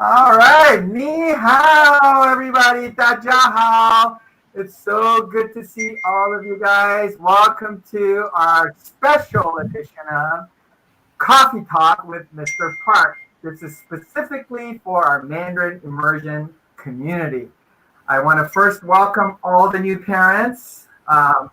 All right, ni hao, everybody. Dajahao. It's so good to see all of you guys. Welcome to our special edition of Coffee Talk with Mr. Park. This is specifically for our Mandarin immersion community. I want to first welcome all the new parents that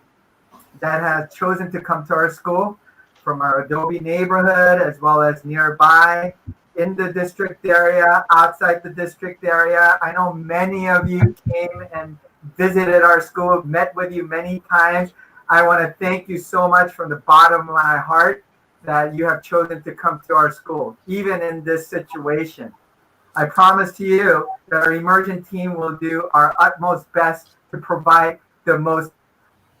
have chosen to come to our school from our Adobe neighborhood as well as nearby in the district area, outside the district area. I know many of you came and visited our school, met with you many times. I want to thank you so much from the bottom of my heart that you have chosen to come to our school, even in this situation. I promise to you that our immersion team will do our utmost best to provide the most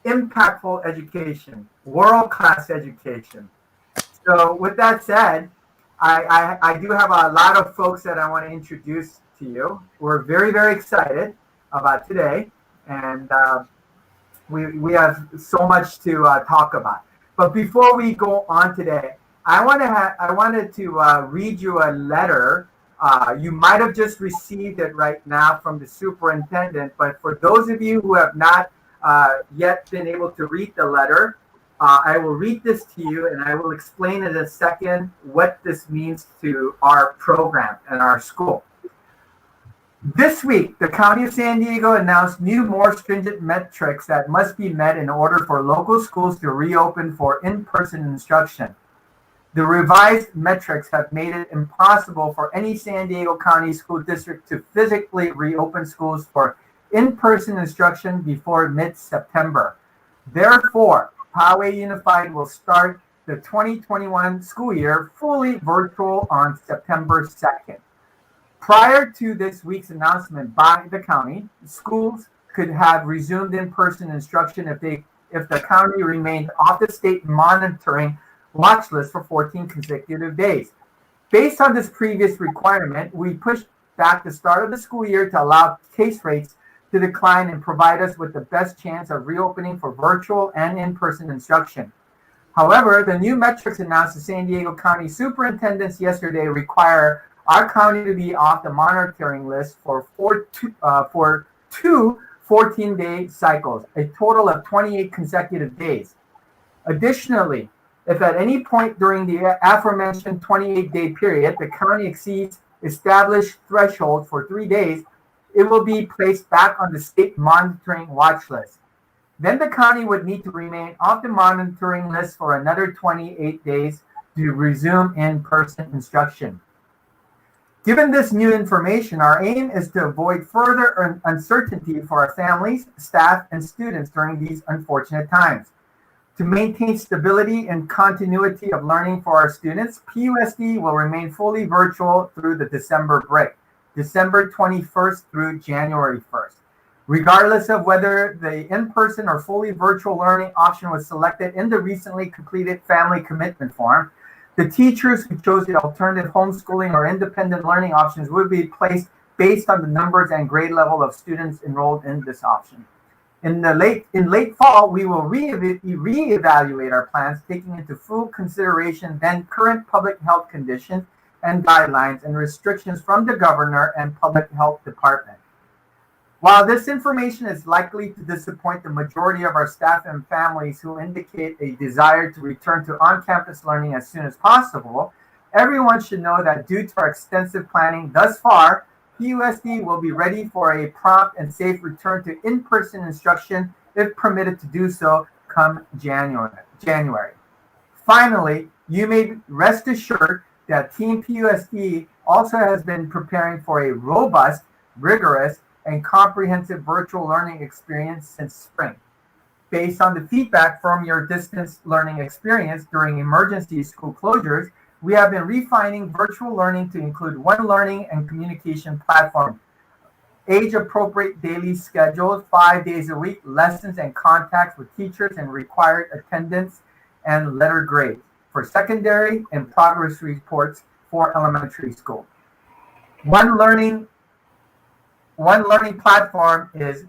impactful education, world-class education. So with that said, I do have a lot of folks that I want to introduce to you. We're very, very excited about today, and we have so much to talk about. But before we go on today, I wanted to read you a letter. You might have just received it right now from the superintendent, but for those of you who have not yet been able to read the letter, I will read this to you and I will explain in a second what this means to our program and our school. This week, the County of San Diego announced new, more stringent metrics that must be met in order for local schools to reopen for in-person instruction. The revised metrics have made it impossible for any San Diego County school district to physically reopen schools for in-person instruction before mid-September. Therefore, Poway Unified will start the 2021 school year fully virtual on September 2nd. Prior to this week's announcement by the county, schools could have resumed in-person instruction if the county remained off the state monitoring watch list for 14 consecutive days. Based on this previous requirement, we pushed back the start of the school year to allow case rates to decline and provide us with the best chance of reopening for virtual and in-person instruction. However, the new metrics announced to San Diego County superintendents yesterday require our county to be off the monitoring list for two 14-day cycles, a total of 28 consecutive days. Additionally, if at any point during the aforementioned 28-day period the county exceeds established threshold for 3 days, it will be placed back on the state monitoring watch list. Then the county would need to remain off the monitoring list for another 28 days to resume in-person instruction. Given this new information, our aim is to avoid further uncertainty for our families, staff, and students during these unfortunate times. To maintain stability and continuity of learning for our students, PUSD will remain fully virtual through the December break, December 21st through January 1st. Regardless of whether the in-person or fully virtual learning option was selected in the recently completed family commitment form, the teachers who chose the alternative homeschooling or independent learning options will be placed based on the numbers and grade level of students enrolled in this option. In late fall, we will reevaluate our plans, taking into full consideration then current public health conditions and guidelines and restrictions from the governor and public health department. While this information is likely to disappoint the majority of our staff and families who indicate a desire to return to on-campus learning as soon as possible, everyone should know that due to our extensive planning thus far, PUSD will be ready for a prompt and safe return to in-person instruction if permitted to do so come January. Finally, you may rest assured that Team PUSD also has been preparing for a robust, rigorous, and comprehensive virtual learning experience since spring. Based on the feedback from your distance learning experience during emergency school closures, we have been refining virtual learning to include one learning and communication platform, age-appropriate daily scheduled 5 days a week, lessons and contacts with teachers and required attendance and letter grades for secondary and progress reports for elementary school. One learning platform is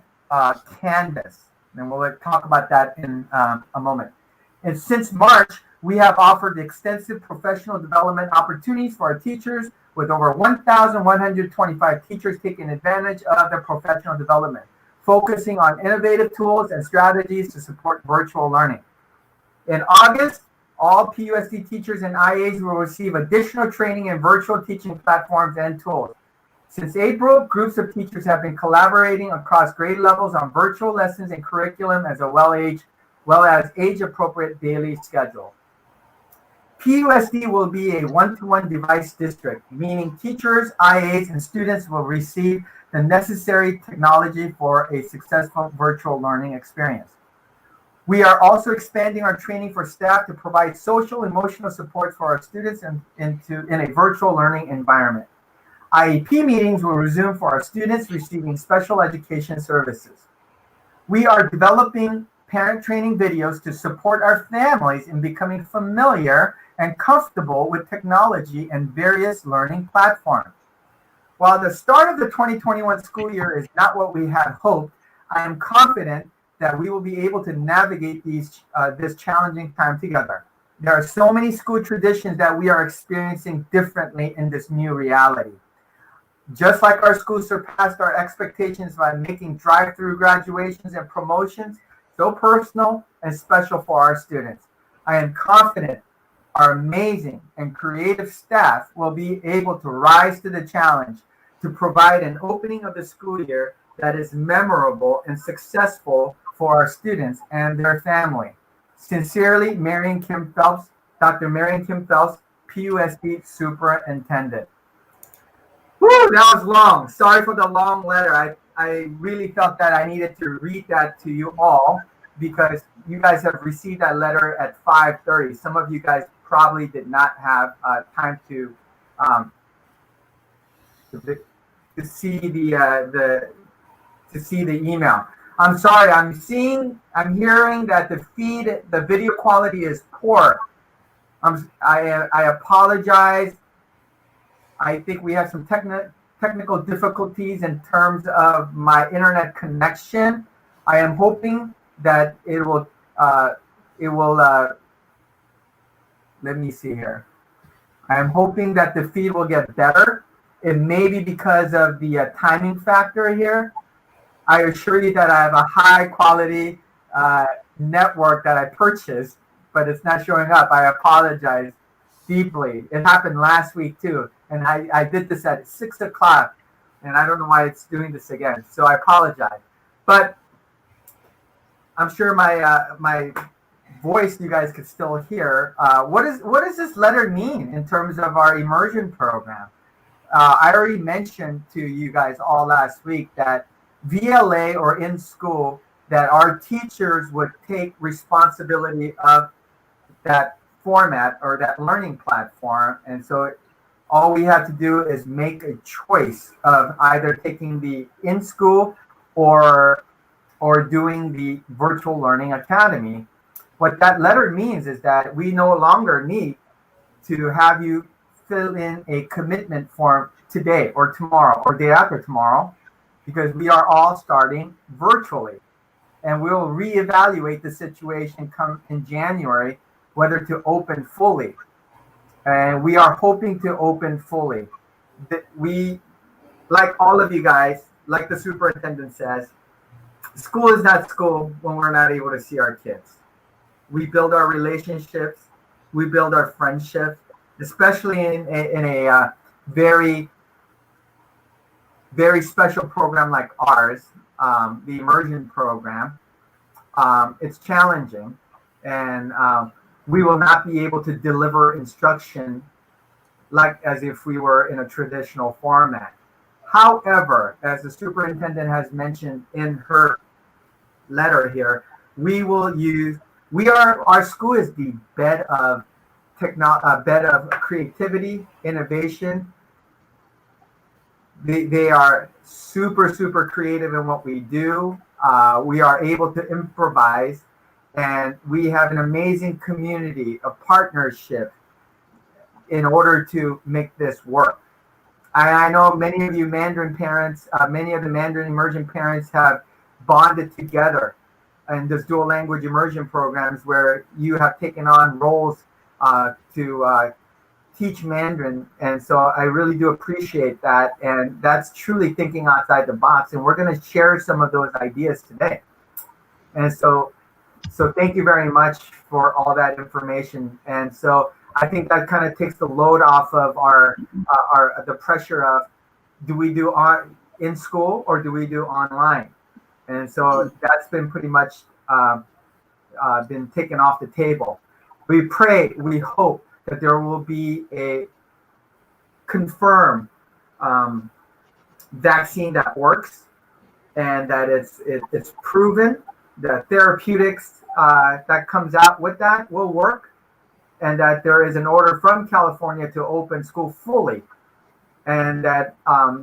Canvas, and we'll talk about that in a moment. And since March, we have offered extensive professional development opportunities for our teachers with over 1,125 teachers taking advantage of their professional development, focusing on innovative tools and strategies to support virtual learning. In August, all PUSD teachers and IAs will receive additional training in virtual teaching platforms and tools. Since April, groups of teachers have been collaborating across grade levels on virtual lessons and curriculum as well as age-appropriate daily schedule. PUSD will be a one-to-one device district, meaning teachers, IAs, and students will receive the necessary technology for a successful virtual learning experience. We are also expanding our training for staff to provide social emotional support for our students in a virtual learning environment. IEP meetings will resume for our students receiving special education services. We are developing parent training videos to support our families in becoming familiar and comfortable with technology and various learning platforms. While the start of the 2021 school year is not what we had hoped, I am confident that we will be able to navigate this challenging time together. There are so many school traditions that we are experiencing differently in this new reality. Just like our school surpassed our expectations by making drive-through graduations and promotions so personal and special for our students, I am confident our amazing and creative staff will be able to rise to the challenge to provide an opening of the school year that is memorable and successful for our students and their family. Sincerely, Dr. Marion Kim Phelps, PUSD Superintendent. Woo, that was long. Sorry for the long letter. I really felt that I needed to read that to you all because you guys have received that letter at 5:30. Some of you guys probably did not have time to see the email. I'm sorry. I'm hearing that the video quality is poor. I apologize. I think we have some technical difficulties in terms of my internet connection. I am hoping that it will. Let me see here. I am hoping that the feed will get better. It may be because of the timing factor here. I assure you that I have a high quality network that I purchased, but it's not showing up. I apologize deeply. It happened last week too. And I did this at 6 o'clock, and I don't know why it's doing this again. So I apologize. But I'm sure my voice you guys could still hear. What does this letter mean in terms of our immersion program? I already mentioned to you guys all last week that VLA or in school, that our teachers would take responsibility of that format or that learning platform. And so all we have to do is make a choice of either taking the in-school or doing the virtual learning academy. What that letter means is that we no longer need to have you fill in a commitment form today or tomorrow or day after tomorrow, because we are all starting virtually. And we'll reevaluate the situation come in January, whether to open fully. And we are hoping to open fully. We, like all of you guys, like the superintendent says, school is not school when we're not able to see our kids. We build our relationships, we build our friendships, especially in a very, very special program like ours, the immersion program. It's challenging, and we will not be able to deliver instruction like as if we were in a traditional format. However, as the superintendent has mentioned in her letter here, our school is the bed of creativity, innovation. They are super creative in what we do. We are able to improvise, and we have an amazing community of partnership in order to make this work. I know many of you Mandarin parents, many of the Mandarin immersion parents have bonded together in this dual language immersion programs where you have taken on roles to teach Mandarin, and so I really do appreciate that. And that's truly thinking outside the box. And we're going to share some of those ideas today. And so thank you very much for all that information. And so I think that kind of takes the load off of our the pressure of, do we do in school or do we do online? And so that's been pretty much been taken off the table. We pray, we hope that there will be a confirmed vaccine that works, and that it's proven that therapeutics that comes out with that will work, and that there is an order from California to open school fully, and that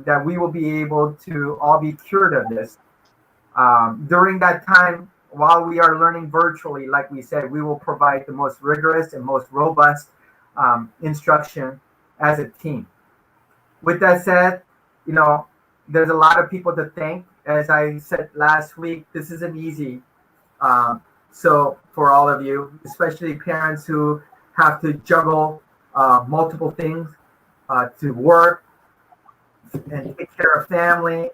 that we will be able to all be cured of this. During that time, while we are learning virtually, like we said, we will provide the most rigorous and most robust instruction as a team. With that said, there's a lot of people to thank. As I said last week, this isn't easy. So for all of you, especially parents who have to juggle multiple things to work and take care of family.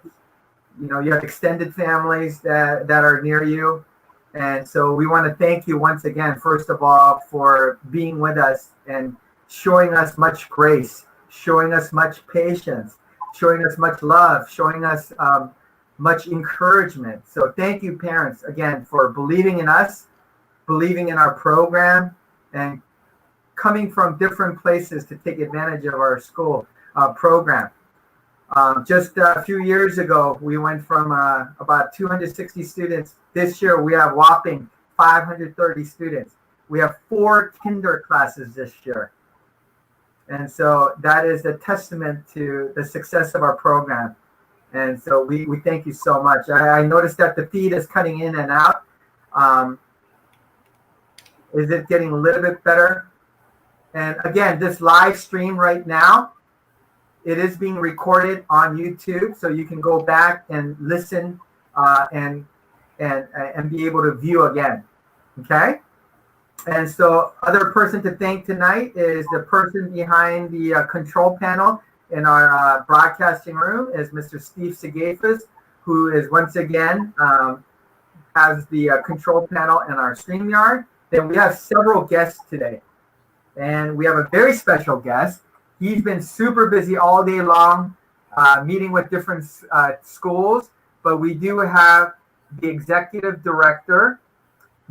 You have extended families that are near you. And so we want to thank you once again, first of all, for being with us and showing us much grace, showing us much patience, showing us much love, showing us much encouragement. So thank you, parents, again, for believing in us, believing in our program, and coming from different places to take advantage of our school program. Just a few years ago, we went from about 260 students. This year, we have whopping 530 students. We have 4 kinder classes this year. And so that is a testament to the success of our program. And so we thank you so much. I noticed that the feed is cutting in and out. Is it getting a little bit better? And again, this live stream right now, it is being recorded on YouTube, so you can go back and listen and be able to view again. Okay? And so other person to thank tonight is the person behind the control panel in our broadcasting room is Mr. Steve Segafis, who is once again has the control panel in our StreamYard. Then we have several guests today. And we have a very special guest. He's been super busy all day long, meeting with different schools. But we do have the executive director,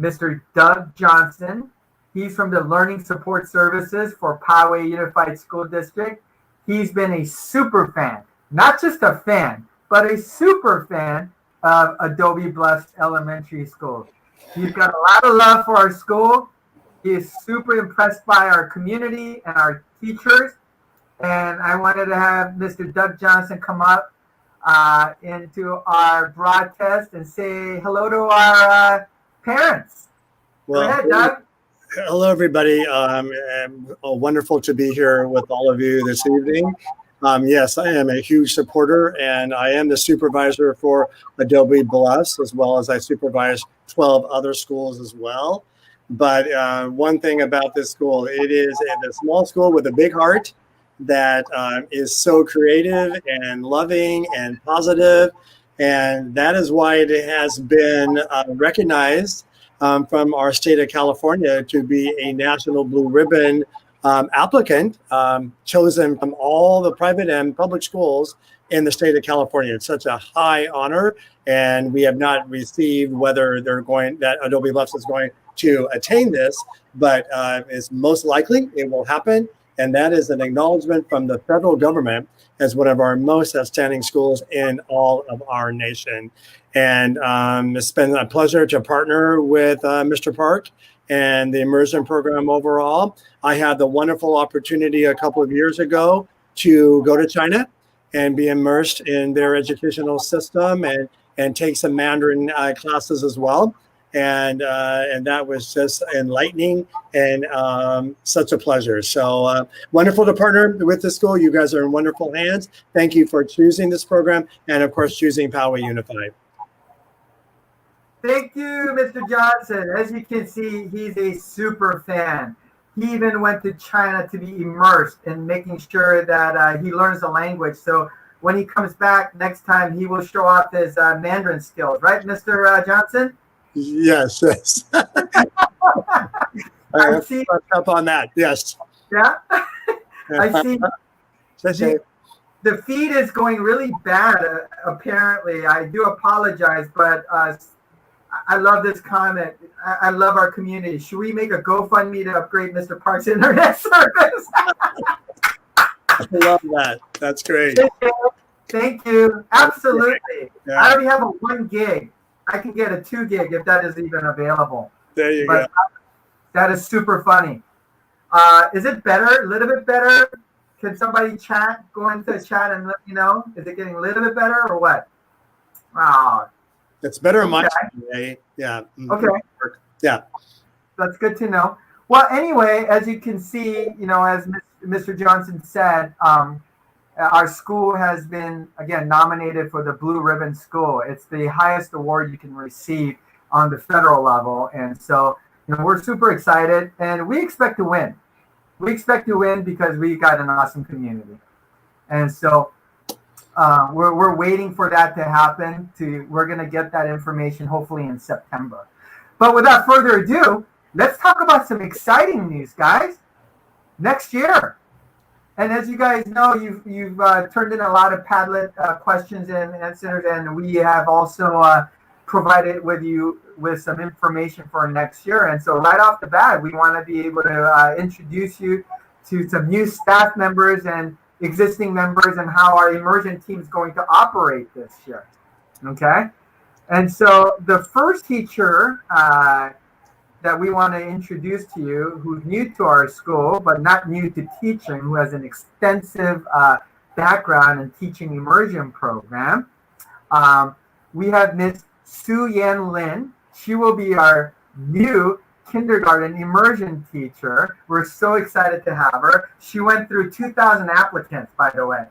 Mr. Doug Johnson. He's from the Learning Support Services for Poway Unified School District. He's been a super fan, not just a fan, but a super fan of Adobe Bluffs Elementary School. He's got a lot of love for our school. He is super impressed by our community and our teachers. And I wanted to have Mr. Doug Johnson come up into our broadcast and say hello to our parents. Well, go ahead, Doug. Hello, everybody. Wonderful to be here with all of you this evening. Yes, I am a huge supporter, and I am the supervisor for Adobe Bluffs, as well as I supervise 12 other schools as well. But one thing about this school, it is a small school with a big heart that is so creative and loving and positive. And that is why it has been recognized from our state of California to be a National Blue Ribbon applicant, chosen from all the private and public schools in the state of California. It's such a high honor, and we have not received whether that Adobe Bluffs is going to attain this, but it's most likely it will happen. And that is an acknowledgement from the federal government as one of our most outstanding schools in all of our nation. And it's been a pleasure to partner with Mr. Park and the immersion program overall. I had the wonderful opportunity a couple of years ago to go to China and be immersed in their educational system and take some Mandarin classes as well. And that was just enlightening and such a pleasure. So wonderful to partner with the school. You guys are in wonderful hands. Thank you for choosing this program and, of course, choosing Poway Unified. Thank you, Mr. Johnson. As you can see, he's a super fan. he even went to China to be immersed in making sure that he learns the language. So when he comes back next time, he will show off his Mandarin skills, right, Mr. Johnson? Yes, yes. I see. Up on that. Yes. Yeah, I see. Okay. The feed is going really bad. Apparently, I do apologize, but I love this comment. I love our community. Should we make a GoFundMe to upgrade Mr. Park's internet service? I love that. That's great. Thank you. Absolutely. Yeah. I already have a 1 gig. I can get a 2 gig if that is even available. There you go. That is super funny. Is it better? A little bit better? Can somebody chat? Go into the chat and let me know. Is it getting a little bit better or what? Wow. It's better in my way. Yeah. Okay. Yeah. That's good to know. Well, anyway, as you can see, as Mr. Johnson said, our school has been, again, nominated for the Blue Ribbon School. It's the highest award you can receive on the federal level. And so, we're super excited and we expect to win. We expect to win because we got an awesome community. And so we're waiting for that to happen. We're going to get that information hopefully in September. But without further ado, let's talk about some exciting news, guys. Next year. And as you guys know, you've turned in a lot of Padlet questions and answers, and we have also provided you with some information for next year. And so right off the bat, we want to be able to introduce you to some new staff members and existing members and how our immersion team is going to operate this year. Okay? And so the first teacher that we want to introduce to you, who's new to our school, but not new to teaching, who has an extensive background in teaching immersion program. We have Miss Su Yan Lin. She will be our new kindergarten immersion teacher. We're so excited to have her. She went through 2,000 applicants, by the way.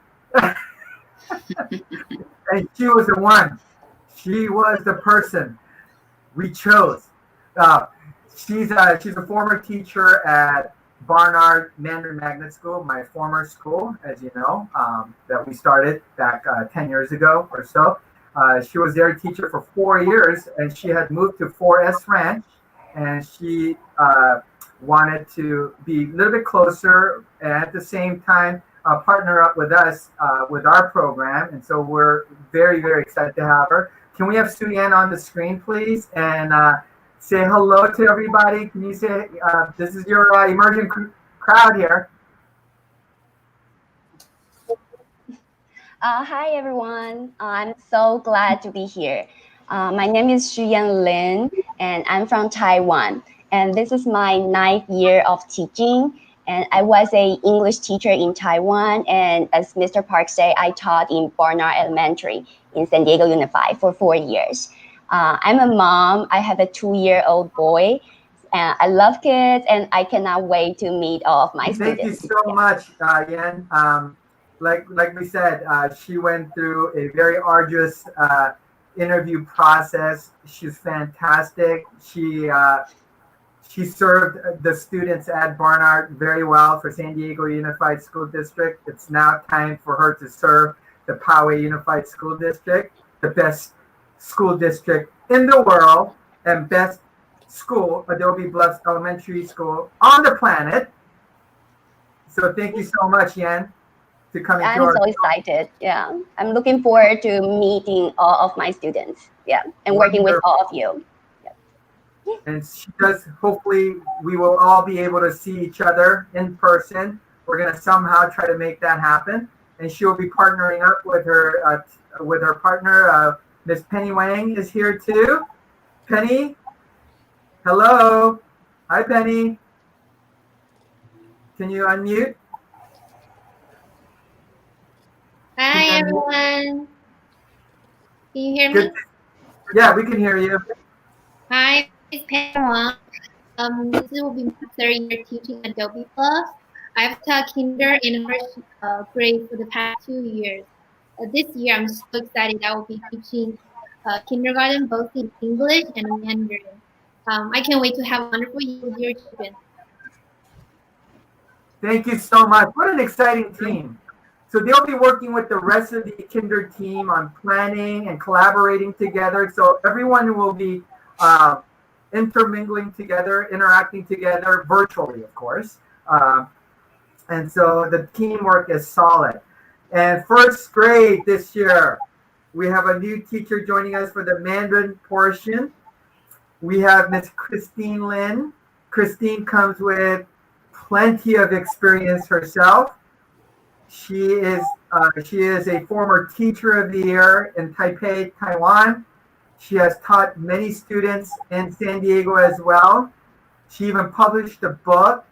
And she was the one. She was the person we chose. She's a former teacher at Barnard Mandarin Magnet School, my former school, as you know, that we started back 10 years ago or so. She was their teacher for 4 years, and she had moved to 4S Ranch, and she wanted to be a little bit closer and at the same time partner up with us with our program. And so we're very, very excited to have her. Can we have Su Yan on the screen, please? And say hello to everybody. Can you say, this is your immersion crowd here. Hi, everyone. I'm so glad to be here. My name is Su Yan Lin, and I'm from Taiwan. And this is my 9th year of teaching. And I was an English teacher in Taiwan. And as Mr. Park said, I taught in Barnard Elementary in San Diego Unified for 4 years. I'm a mom. I have a 2-year-old boy. And I love kids, and I cannot wait to meet all of my students. Thank you so much, Yan. Like we said, she went through a very arduous interview process. She's fantastic. She served the students at Barnard very well for San Diego Unified School District. It's now time for her to serve the Poway Unified School District, the best school district in the world and best school, Adobe Bluffs Elementary School on the planet. So thank you so much, Yan, to come into our. I'm so excited. Yeah, I'm looking forward to meeting all of my students. Yeah, and working with all of you. Yeah. And she does. Hopefully, we will all be able to see each other in person. We're gonna somehow try to make that happen. And she will be partnering up with her partner. Miss Penny Wang is here too. Penny, hello. Hi, Penny. Can you unmute? Hi, everyone. Can you hear me? Yeah, we can hear you. Hi, it's Pamela. This will be my 3rd year teaching at Adobe Plus. I've taught kinder and first grade for the past 2 years. This year, I'm so excited. I will be teaching kindergarten both in English and Mandarin. I can't wait to have a wonderful year with your children. Thank you so much. What an exciting team. So they'll be working with the rest of the kinder team on planning and collaborating together. So everyone will be intermingling together, interacting together virtually, of course. And so the teamwork is solid. And first grade this year, we have a new teacher joining us for the Mandarin portion. We have Miss Christine Lin. Christine comes with plenty of experience herself. She is a former teacher of the year in Taipei, Taiwan. She has taught many students in San Diego as well. She even published a book.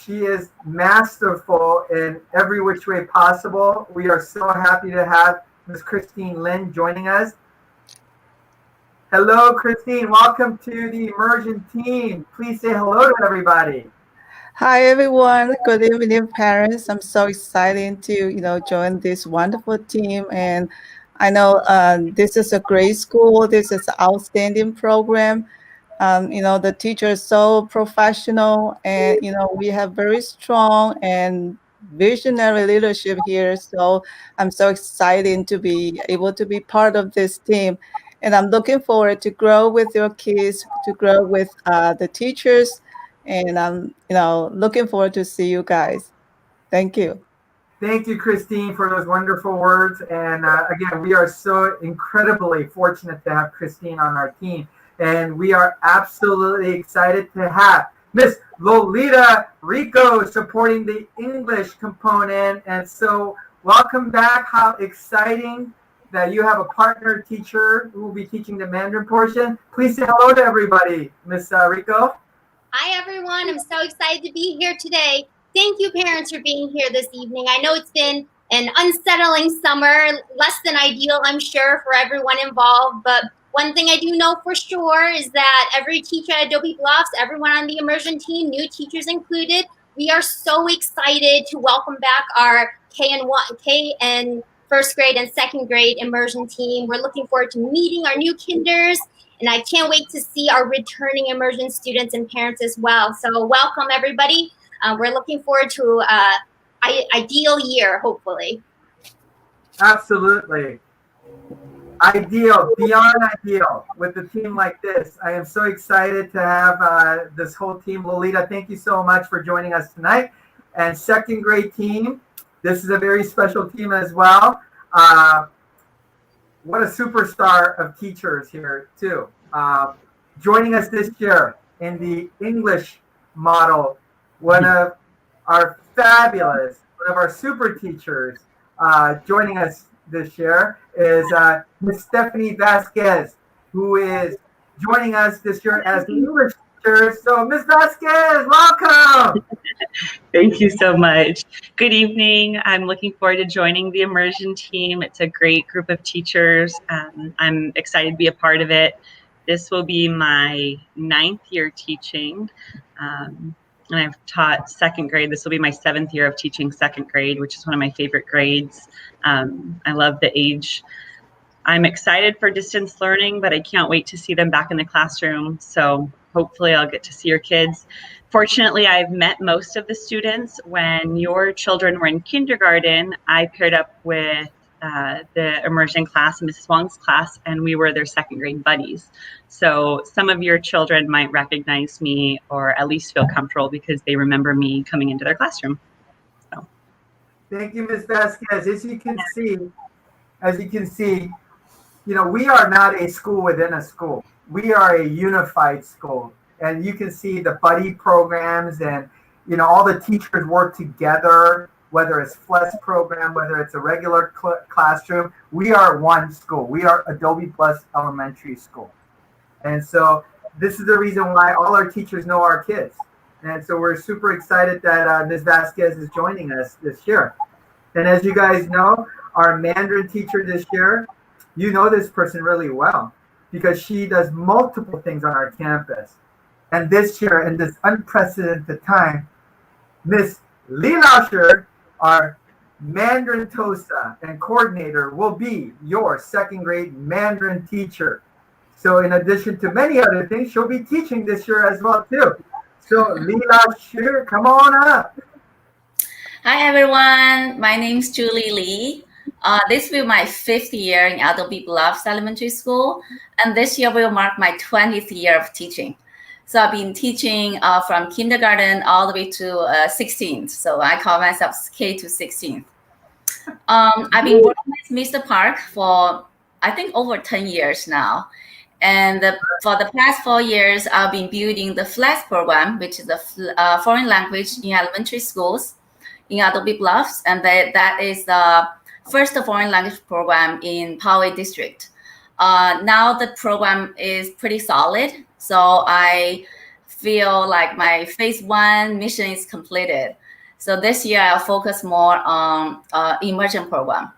She is masterful in every which way possible. We are so happy to have Ms. Christine Lin joining us. Hello, Christine. Welcome to the immersion team. Please say hello to everybody. Hi everyone. Good evening, parents. I'm so excited to join this wonderful team, and I know this is a great school. This is an outstanding program. The teacher is so professional, and we have very strong and visionary leadership here. So I'm so excited to be able to be part of this team, and I'm looking forward to grow with your kids, to grow with the teachers, and I'm looking forward to see you guys. Thank you. Thank you, Christine, for those wonderful words. And again, we are so incredibly fortunate to have Christine on our team. And we are absolutely excited to have Miss Lolita Rico supporting the English component. And so welcome back. How exciting that you have a partner teacher who will be teaching the Mandarin portion. Please say hello to everybody, Miss Rico. Hi, everyone. I'm so excited to be here today. Thank you, parents, for being here this evening. I know it's been an unsettling summer, less than ideal, I'm sure, for everyone involved. But one thing I do know for sure is that every teacher at Adobe Bluffs, everyone on the immersion team, new teachers included, we are so excited to welcome back our K and first grade and second grade immersion team. We're looking forward to meeting our new kinders. And I can't wait to see our returning immersion students and parents as well. So welcome, everybody. We're looking forward to an ideal year, hopefully. Absolutely. Ideal, beyond ideal with a team like this. I am so excited to have this whole team. Lolita, thank you so much for joining us tonight. And second grade team, this is a very special team as well. What a superstar of teachers here too. Joining us this year in the English model, one of our super teachers joining us this year is Ms. Stephanie Vasquez, who is joining us this year as the English teacher. So Ms. Vasquez, welcome. Thank you so much. Good evening. I'm looking forward to joining the immersion team. It's a great group of teachers. I'm excited to be a part of it. This will be my 9th year teaching. And I've taught second grade. This will be my 7th year of teaching second grade, which is one of my favorite grades. I love the age. I'm excited for distance learning, but I can't wait to see them back in the classroom. So hopefully I'll get to see your kids. Fortunately, I've met most of the students. When your children were in kindergarten, I paired up with the immersion class, Mrs. Wang's class, and we were their second grade buddies. So some of your children might recognize me or at least feel comfortable because they remember me coming into their classroom. So. Thank you, Ms. Vasquez. As you can see, we are not a school within a school. We are a unified school. And you can see the buddy programs and, all the teachers work together, whether it's FLES program, whether it's a regular classroom. We are one school. We are Adobe Plus Elementary School. And so this is the reason why all our teachers know our kids. And so we're super excited that Ms. Vasquez is joining us this year. And as you guys know, our Mandarin teacher this year, you know this person really well because she does multiple things on our campus. And this year, in this unprecedented time, Miss Li Laoshi, our Mandarin TOSA and coordinator, will be your second grade Mandarin teacher. So in addition to many other things, she'll be teaching this year as well too. So Li Laoshi, come on up. Hi everyone, my name is Julie Lee. This will be my 5th year in Adobe Bluffs Elementary School, and this year will mark my 20th year of teaching. So I've been teaching from kindergarten all the way to 16th. So I call myself K to 16th. I've been working with Mr. Park for I think over 10 years now. And for the past 4 years, I've been building the FLEX program, which is the foreign language in elementary schools in Adobe Bluffs. And that is the first foreign language program in Poway District. Now the program is pretty solid. So I feel like my phase 1 mission is completed. So this year I'll focus more on immersion program.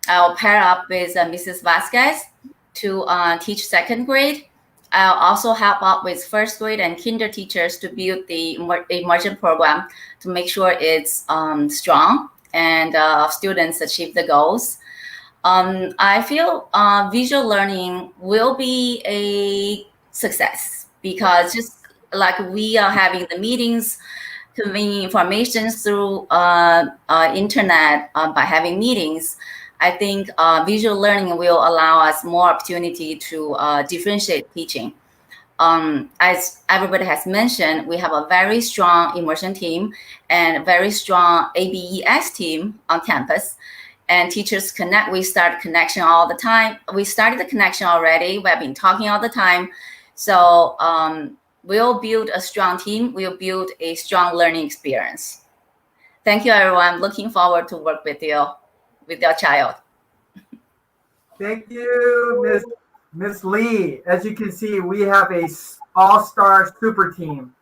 I'll pair up with Mrs. Vasquez to teach 2nd grade. I'll also help out with 1st grade and kinder teachers to build the immersion program to make sure it's strong and students achieve the goals. I feel visual learning will be a success because just like we are having the meetings, conveying information through internet by having meetings, I think visual learning will allow us more opportunity to differentiate teaching. As everybody has mentioned, we have a very strong immersion team and a very strong ABES team on campus. And teachers connect. We start connection all the time. We started the connection already. We have been talking all the time. So we'll build a strong team. We'll build a strong learning experience. Thank you, everyone. Looking forward to work with you, with your child. Thank you, Miss Lee. As you can see, we have a all-star super team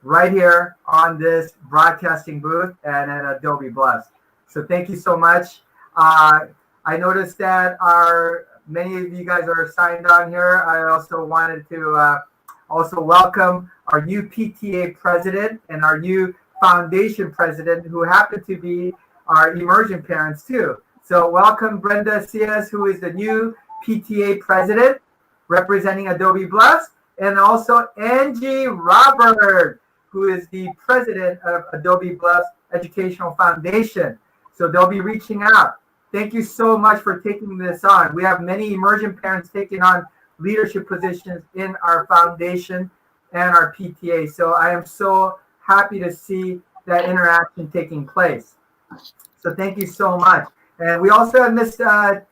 right here on this broadcasting booth and at Adobe Bluffs. So thank you so much. I noticed that many of you guys are signed on here. I also wanted to also welcome our new PTA president and our new foundation president, who happen to be our immersion parents too. So welcome Brenda Cias, who is the new PTA president representing Adobe Bluffs, and also Angie Robert, who is the president of Adobe Bluffs Educational Foundation. So they'll be reaching out. Thank you so much for taking this on. We have many immersion parents taking on leadership positions in our foundation and our PTA. So I am so happy to see that interaction taking place. So thank you so much. And we also have Miss Taylor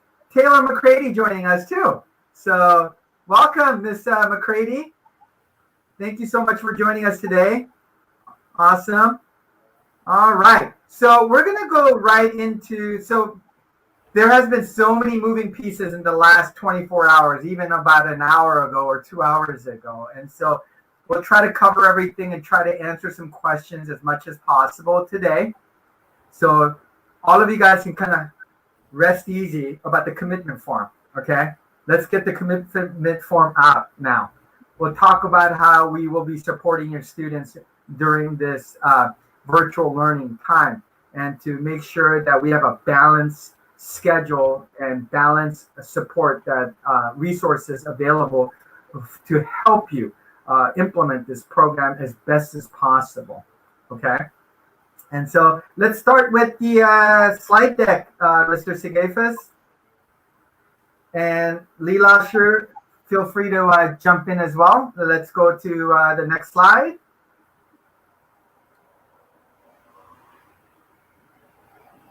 McCready joining us too. So welcome, Miss McCready. Thank you so much for joining us today. Awesome. All right. So we're going to go right into, so there has been so many moving pieces in the last 24 hours, even about an hour ago or 2 hours ago. And so we'll try to cover everything and try to answer some questions as much as possible today. So all of you guys can kind of rest easy about the commitment form, okay? Let's get the commitment form out now. We'll talk about how we will be supporting your students during this virtual learning time, and to make sure that we have a balanced schedule and balanced support, that resources available to help you implement this program as best as possible, okay? And so let's start with the slide deck, Mr. Sigafas. And Li Laoshi, feel free to jump in as well. Let's go to the next slide.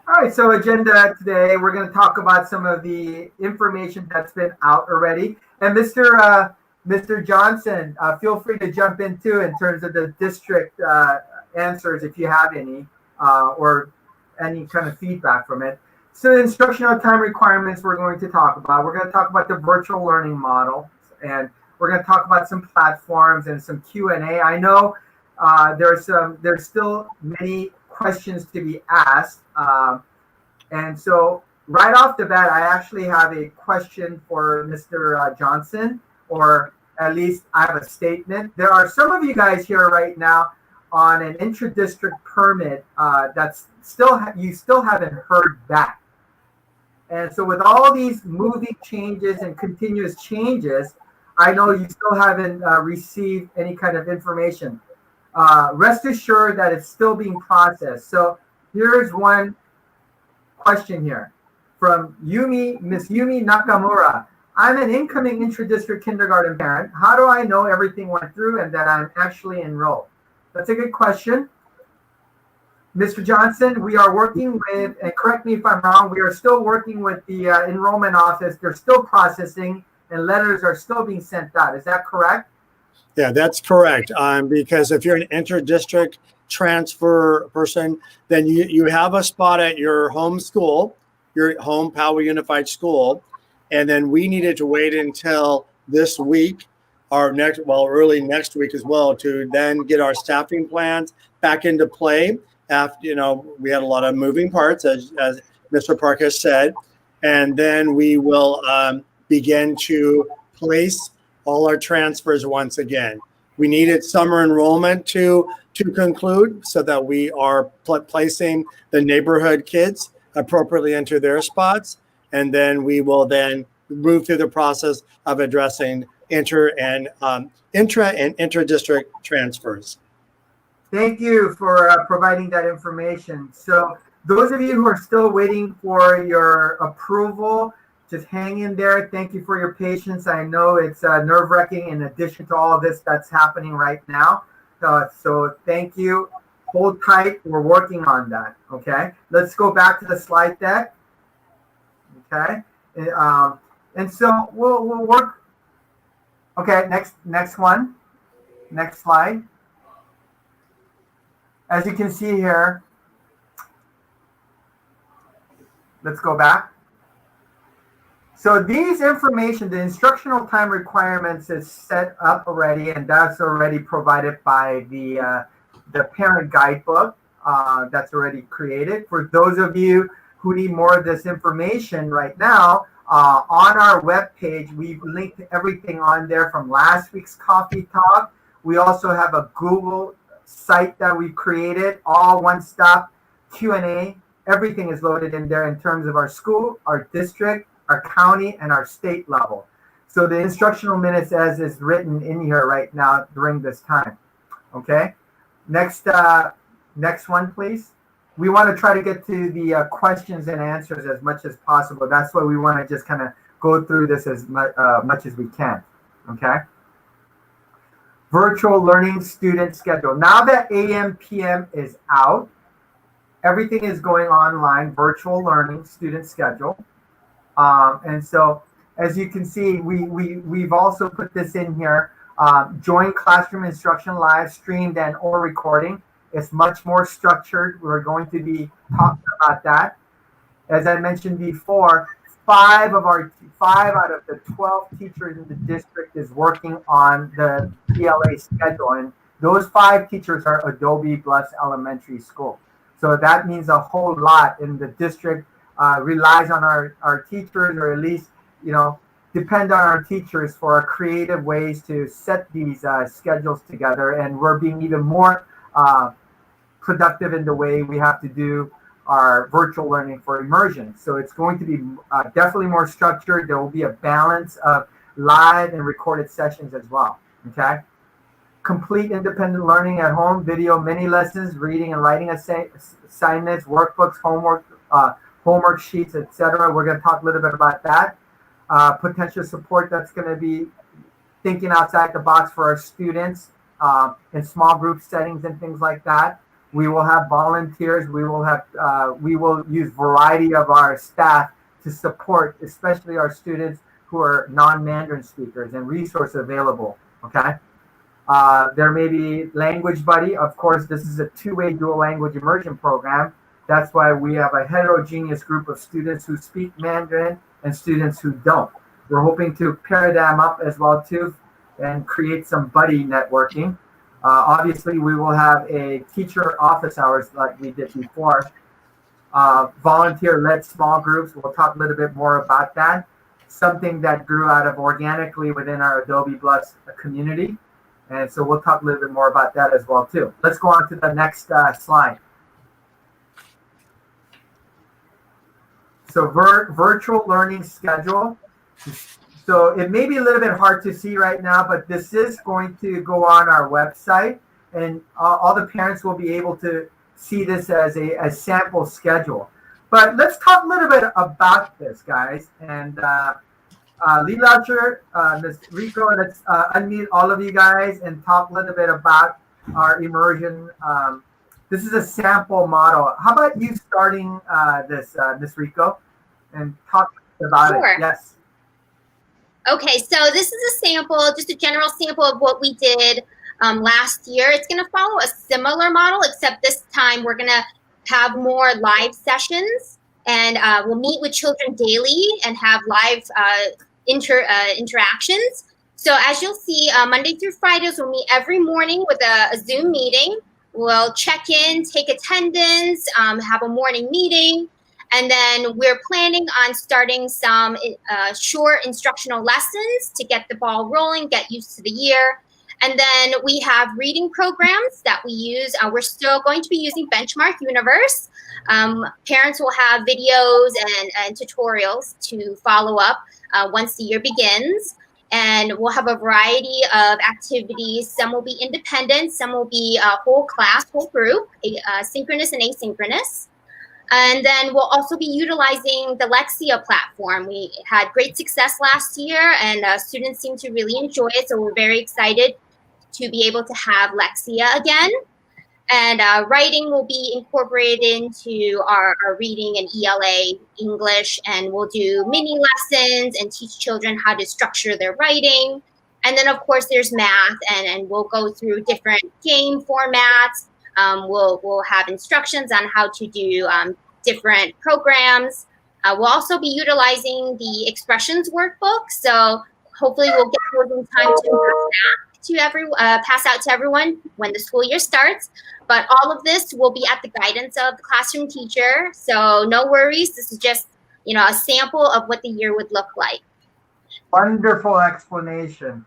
All right, so agenda today, we're going to talk about some of the information that's been out already. And Mr. Johnson, feel free to jump in too in terms of the district answers if you have any, or any kind of feedback from it. So instructional time requirements we're going to talk about. We're going to talk about the virtual learning model, and we're going to talk about some platforms and some Q&A. I know there's still many questions to be asked. And so right off the bat, I actually have a question for Mr. Johnson, or at least I have a statement. There are some of you guys here right now on an intra-district permit that's you still haven't heard back. And so with all these moving changes and continuous changes, I know you still haven't received any kind of information. Rest assured that it's still being processed. So Here's one question here from Miss Yumi Nakamura. I'm an incoming intra-district kindergarten parent. How do I know everything went through and that I'm actually enrolled? That's a good question. Mr. Johnson, we are working with, and correct me if I'm wrong, we are still working with the enrollment office. They're still processing and letters are still being sent out. Is that correct? Yeah, that's correct. Because if you're an inter-district transfer person, then you have a spot at your home school, your home Powell Unified School, and then we needed to wait until this week or early next week as well to then get our staffing plans back into play. After we had a lot of moving parts, as Mr. Park has said, and then we will begin to place all our transfers once again. We needed summer enrollment to conclude so that we are placing the neighborhood kids appropriately into their spots, and then we will then move through the process of addressing intra and inter-district transfers. Thank you for providing that information. So those of you who are still waiting for your approval, just hang in there. Thank you for your patience. I know it's nerve-wracking in addition to all of this that's happening right now. So thank you. Hold tight. We're working on that. Okay. Let's go back to the slide deck. Okay. And so we'll work. Okay. Next one. Next slide. As you can see here, let's go back. So these information, the instructional time requirements is set up already, and that's already provided by the parent guidebook that's already created. For those of you who need more of this information right now, on our webpage, we've linked everything on there from last week's coffee talk. We also have a Google site that we've created, all one-stop Q&A. Everything is loaded in there in terms of our school, our district, our county, and our state level. So the instructional minutes as is written in here right now during this time. Okay. Next one, please. We want to try to get to the questions and answers as much as possible. That's why we want to just kind of go through this as much as we can. Okay. Virtual learning student schedule. Now that AM, PM is out, everything is going online, virtual learning student schedule. And so, as you can see, we've also put this in here. Join classroom instruction live streamed and or recording. It's much more structured. We're going to be talking about that. As I mentioned before, 5 out of the 12 teachers in the district is working on the DLA schedule, and those 5 teachers are Adobe Bluffs Elementary School. So that means a whole lot, in the district relies on our teachers, or at least depend on our teachers for our creative ways to set these schedules together, and we're being even more productive in the way we have to do our virtual learning for immersion. So it's going to be definitely more structured. There will be a balance of live and recorded sessions as well. Okay. Complete independent learning at home, video mini lessons, reading and writing assignments, workbooks, homework sheets, etc. We're going to talk a little bit about that. Potential support that's going to be thinking outside the box for our students in small group settings and things like that. We will have volunteers. We will use variety of our staff to support, especially our students who are non-Mandarin speakers, and resources available. Okay. There may be language buddy. Of course, this is a 2-way dual language immersion program. That's why we have a heterogeneous group of students who speak Mandarin and students who don't. We're hoping to pair them up as well too, and create some buddy networking. Obviously, we will have a teacher office hours like we did before. Volunteer-led small groups. We'll talk a little bit more about that. Something that grew out of organically within our Adobe Bluffs community. And so we'll talk a little bit more about that as well too. Let's go on to the next slide. So virtual learning schedule. So it may be a little bit hard to see right now, but this is going to go on our website, and all the parents will be able to see this as a sample schedule. But let's talk a little bit about this, guys. And Li Laoshi, Ms. Rico, let's unmute all of you guys and talk a little bit about our immersion. This is a sample model. How about you starting this, Ms. Rico, and talk about Sure. it? Yes. Okay, so this is a sample, just a general sample of what we did last year. It's going to follow a similar model, except this time we're going to have more live sessions, and we'll meet with children daily and have live interactions. So as you'll see, Monday through Fridays, we'll meet every morning with a Zoom meeting. We'll check in, take attendance, have a morning meeting. And then we're planning on starting some short instructional lessons to get the ball rolling, get used to the year. And then we have reading programs that we use. We're still going to be using Benchmark Universe. Parents will have videos and tutorials to follow up once the year begins. And we'll have a variety of activities. Some will be independent, some will be whole class, whole group, synchronous and asynchronous. And then we'll also be utilizing the Lexia platform. We had great success last year, and students seem to really enjoy it. So we're very excited to be able to have Lexia again. And writing will be incorporated into our reading and ELA English, and we'll do mini lessons and teach children how to structure their writing. And then, of course, there's math, and we'll go through different game formats. We'll have instructions on how to do different programs. We'll also be utilizing the expressions workbook. So hopefully we'll get those in time to pass out to everyone when the school year starts. But all of this will be at the guidance of the classroom teacher. So no worries. This is just, a sample of what the year would look like. Wonderful explanation.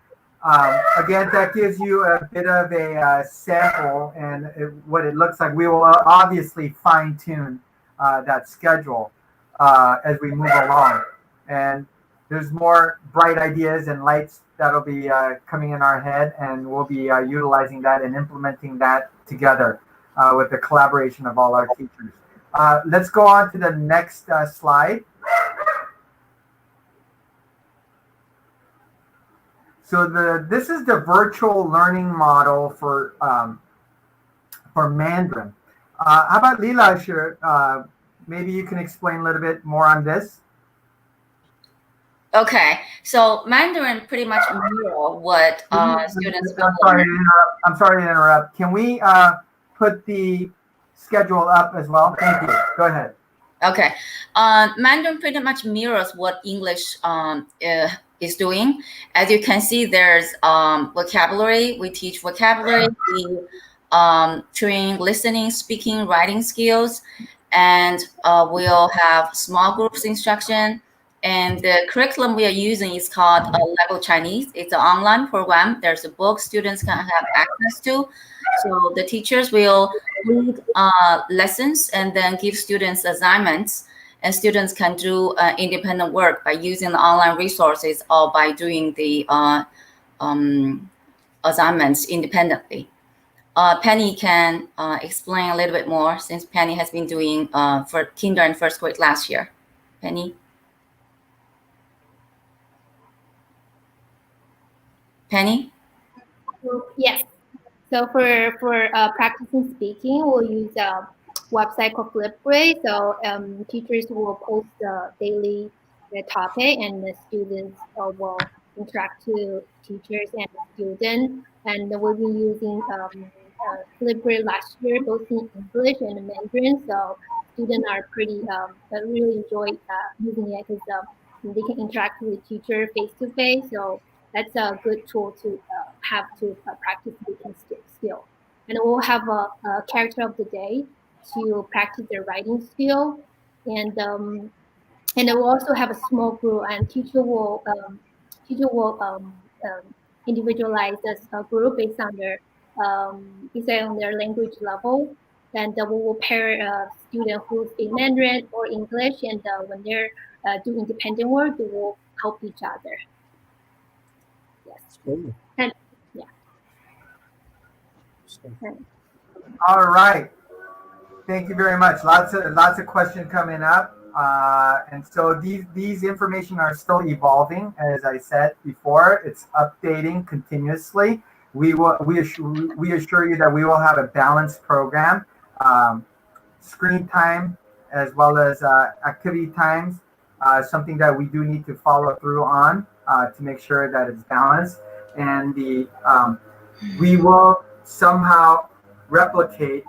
Again, that gives you a bit of a sample and what it looks like. We will obviously fine tune that schedule as we move along. And there's more bright ideas and lights that'll be coming in our head, and we'll be utilizing that and implementing that together with the collaboration of all our teachers. Let's go on to the next slide. So this is the virtual learning model for Mandarin. How about Li Laoshi? Maybe you can explain a little bit more on this. Okay, so Mandarin pretty much mirror what students will I'm sorry to interrupt. Can we put the schedule up as well? Thank you. Go ahead. Okay, Mandarin pretty much mirrors what English is doing. As you can see, there's vocabulary. We teach vocabulary. We train listening, speaking, writing skills, and we'll have small groups instruction. And the curriculum we are using is called Level Chinese. It's an online program. There's a book students can have access to. So the teachers will read lessons and then give students assignments. And students can do independent work by using the online resources or by doing the assignments independently. Penny can explain a little bit more since Penny has been doing for kinder and first grade last year. Penny? Penny? Yes. So for practicing speaking, we'll use a website called Flipgrid. So teachers will post the daily topic, and the students will interact to teachers and students. And we've been using Flipgrid last year, both in English and Mandarin. So students are really enjoy using it because they can interact with the teacher face to face. So that's a good tool to have to practice speaking skill. And we'll have a character of the day to practice their writing skill. And we'll also have a small group, and teacher will individualize this group based on their language level. And we will pair a student who speaks Mandarin or English, and when they're doing independent work, they will help each other. Cool. And yeah. All right. Thank you very much. Lots of questions coming up, and so these information are still evolving. As I said before, it's updating continuously. We assure you that we will have a balanced program, screen time as well as activity times. Something that we do need to follow through on to make sure that it's balanced, and we will somehow replicate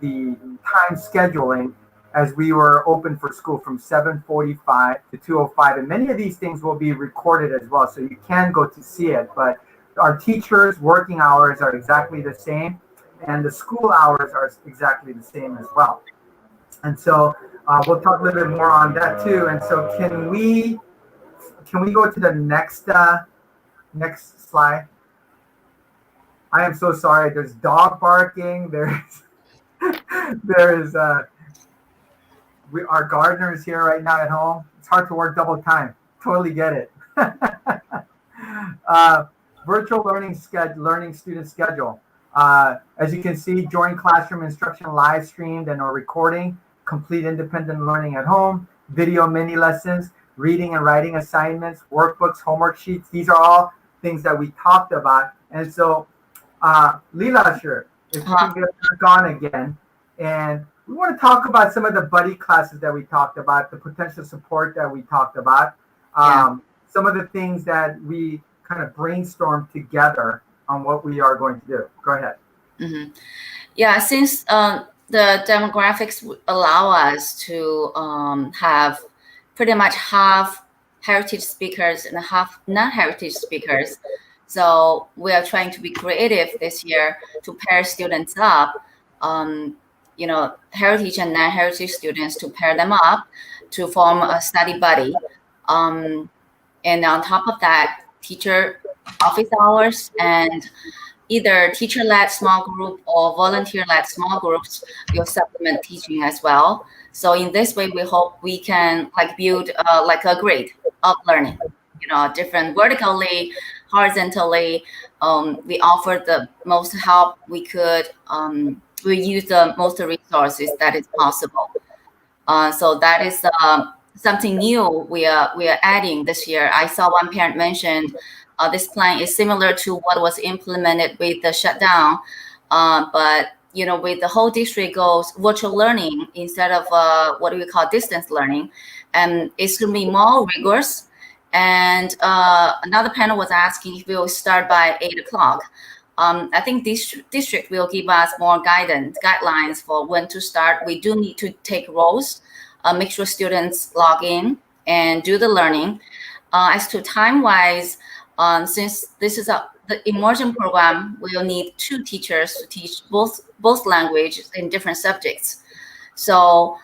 the time scheduling as we were open for school from 7:45 to 2:05, and many of these things will be recorded as well, so you can go to see it. But our teachers' working hours are exactly the same, and the school hours are exactly the same as well. And so we'll talk a little bit more on that too. And so can we go to the next slide? I am so sorry. There's dog barking. There's our gardener is here right now at home. It's hard to work double time. Totally get it. Virtual learning student schedule. As you can see, join classroom instruction live streamed and or recording, complete independent learning at home, video mini lessons, reading and writing assignments, workbooks, homework sheets. These are all things that we talked about. And so, Li Laoshi, if you can get back on again, and we want to talk about some of the buddy classes that we talked about, the potential support that we talked about, some of the things that we kind of brainstormed together on what we are going to do. Go ahead. Mm-hmm. Yeah, since the demographics allow us to have pretty much half heritage speakers and half non-heritage speakers, so we are trying to be creative this year to pair students up, heritage and non-heritage students, to pair them up to form a study buddy. And on top of that, teacher office hours and either teacher-led small group or volunteer-led small groups will supplement teaching as well. So in this way, we hope we can build a grid of learning, different vertically, horizontally. We offer the most help we could. We use the most resources that is possible. So that is something new we are adding this year. I saw one parent mentioned this plan is similar to what was implemented with the shutdown, but with the whole district goes virtual learning instead of what we call distance learning, and it's going to be more rigorous. And another panel was asking if we will start by 8 o'clock. I think this district will give us more guidelines for when to start. We do need to take roles, make sure students log in and do the learning. As to time-wise, since this is the immersion program, we'll need 2 teachers to teach both languages in different subjects. So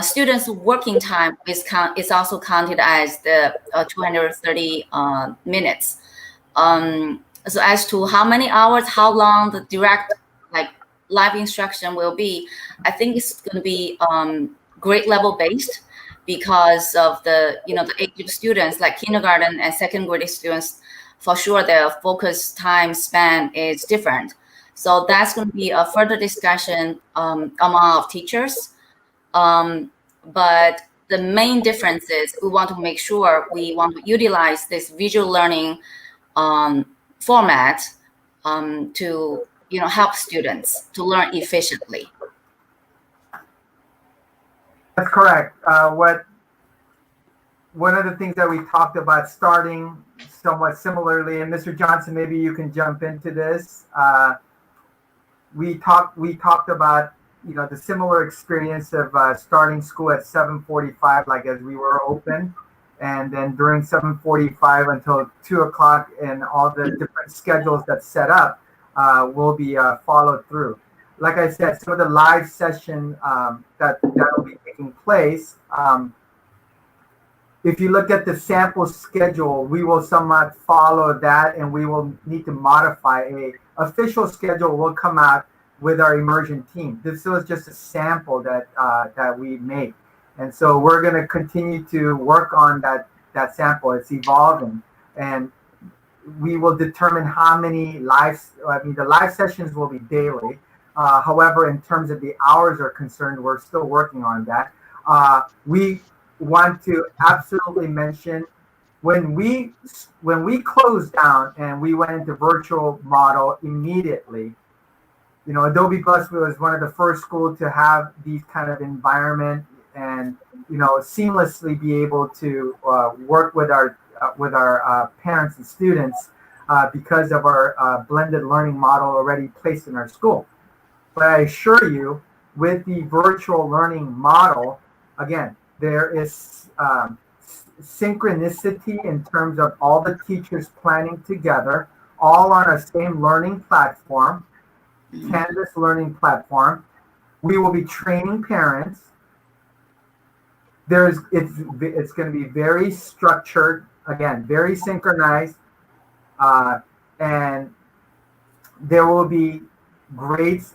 students' working time is also counted as the 230 minutes. So as to how many hours, how long the direct live instruction will be, I think it's going to be grade level based, because of the the age of students, like kindergarten and second grade students. For sure, their focus time span is different. So that's going to be a further discussion among teachers. But the main difference is we want to make sure we want to utilize this visual learning format to help students to learn efficiently. That's correct. One of the things that we talked about, starting somewhat similarly, and Mr. Johnson, maybe you can jump into this. We talked about the similar experience of starting school at 7:45, like as we were open, and then during 7:45 until 2 o'clock, and all the different schedules that's set up will be followed through. Like I said, some of the live session that will be taking place. If you look at the sample schedule, we will somewhat follow that, and we will need to modify. A official schedule will come out with our immersion team. This was just a sample that we made, and so we're going to continue to work on that sample. It's evolving, and we will determine how many the live sessions will be daily. However, in terms of the hours are concerned, we're still working on that. We want to absolutely mention when we closed down and we went into virtual model immediately. You know, Adobe Plus was one of the first schools to have these kind of environment and, you know, seamlessly be able to work with our parents and students because of our blended learning model already placed in our school. But I assure you, with the virtual learning model, again, there is synchronicity in terms of all the teachers planning together, all on a same learning platform, Canvas learning platform. We will be training parents. It's going to be very structured, again, very synchronized, and there will be grades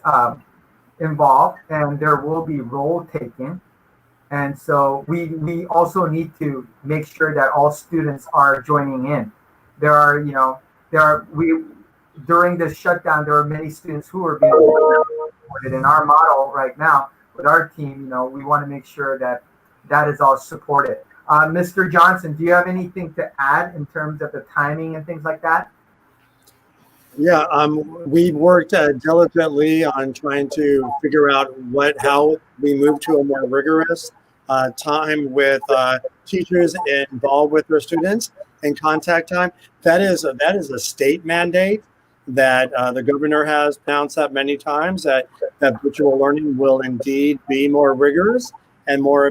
involved, and there will be role taking. And so we also need to make sure that all students are joining in. During this shutdown, there are many students who are being supported. In our model right now with our team, you know, we want to make sure that that is all supported. Mr. Johnson, do you have anything to add in terms of the timing and things like that? Yeah, we worked diligently on trying to figure out how we move to a more rigorous time with teachers involved with their students and contact time. That is a state mandate that the governor has announced that many times that virtual learning will indeed be more rigorous and more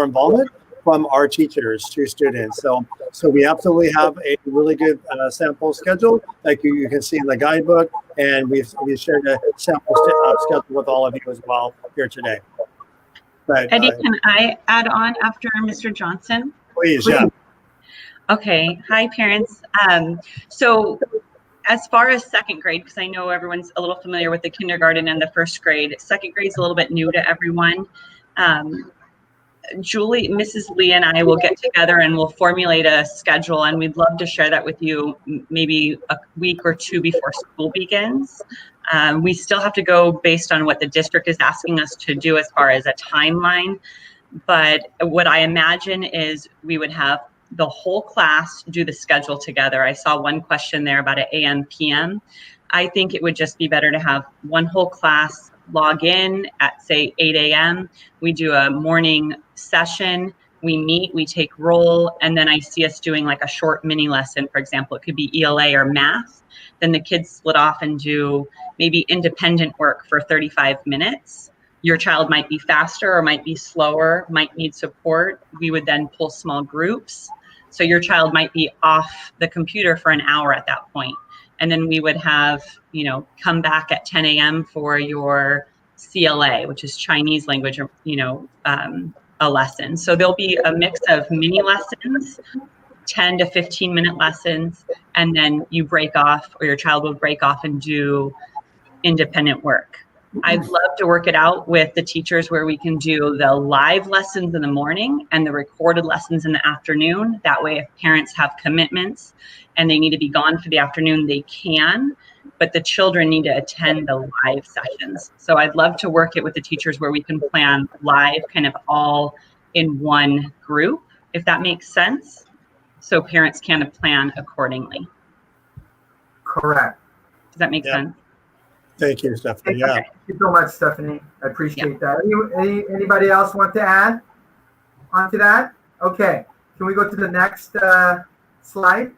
involvement from our teachers to students. So we absolutely have a really good sample schedule, like you can see in the guidebook, and we've shared a sample schedule with all of you as well here today. But, Eddie, can I add on after Mr. Johnson? Please, yeah. Okay. Hi, parents. So as far as second grade, because I know everyone's a little familiar with the kindergarten and the first grade, second grade is a little bit new to everyone. Mrs. Lee and I will get together and we'll formulate a schedule, and we'd love to share that with you maybe a week or two before school begins. We still have to go based on what the district is asking us to do as far as a timeline. But what I imagine is we would have the whole class do the schedule together. I saw one question there about an AM, PM. I think it would just be better to have one whole class log in at, say, 8 a.m. We do a morning session. We meet, we take roll, and then I see us doing like a short mini lesson. For example, it could be ELA or math. Then the kids split off and do maybe independent work for 35 minutes. Your child might be faster or might be slower, might need support. We would then pull small groups. So your child might be off the computer for an hour at that point. And then we would have, come back at 10 a.m. for your CLA, which is Chinese language, a lesson. So there'll be a mix of mini lessons, 10 to 15 minute lessons, and then you break off, or your child will break off and do independent work. I'd love to work it out with the teachers where we can do the live lessons in the morning and the recorded lessons in the afternoon. That way, if parents have commitments and they need to be gone for the afternoon, they can, but the children need to attend the live sessions. So I'd love to work it with the teachers where we can plan live, kind of all in one group, if that makes sense, so parents can plan accordingly. Correct. Does that make sense? Thank you, Stephanie. Yeah. Thank you so much, Stephanie. I appreciate that. Anybody else want to add onto that? Okay. Can we go to the next slide?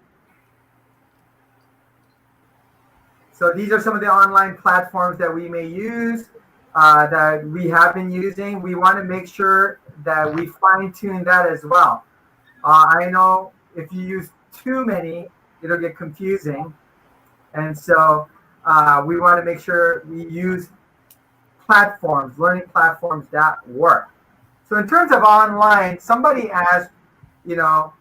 So these are some of the online platforms that we may use, that we have been using. We want to make sure that we fine tune that as well. I know if you use too many, it'll get confusing. And so we want to make sure we use platforms, learning platforms that work. So in terms of online, somebody asked,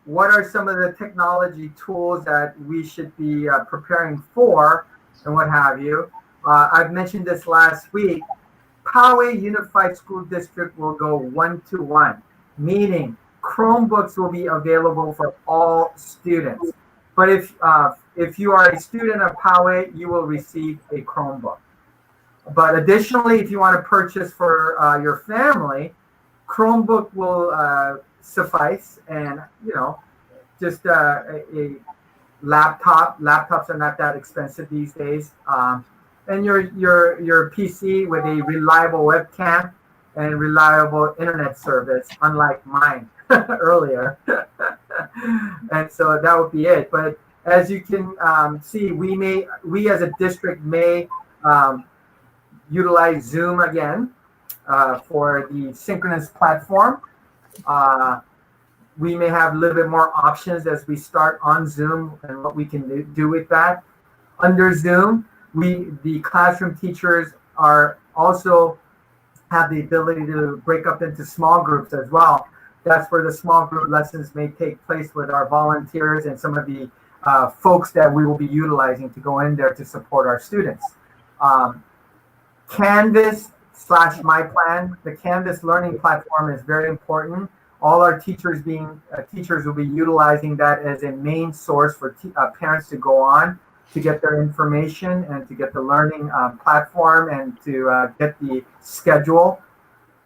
what are some of the technology tools that we should be preparing for and what have you. I've mentioned this last week. Poway Unified School District will go 1-to-1, meaning Chromebooks will be available for all students. But if you are a student of Poway, you will receive a Chromebook. But additionally, if you want to purchase for your family, Chromebook will suffice, and just a laptop. Laptops are not that expensive these days, and your PC with a reliable webcam and reliable internet service, unlike mine earlier. And so that would be it. But as you can see, we as a district may utilize Zoom again for the synchronous platform. We may have a little bit more options as we start on Zoom and what we can do with that. Under Zoom, the classroom teachers are also have the ability to break up into small groups as well. That's where the small group lessons may take place with our volunteers and some of the folks that we will be utilizing to go in there to support our students. Canvas / My Plan, the Canvas learning platform is very important. All our teachers will be utilizing that as a main source for parents to go on to get their information and to get the learning platform and to get the schedule.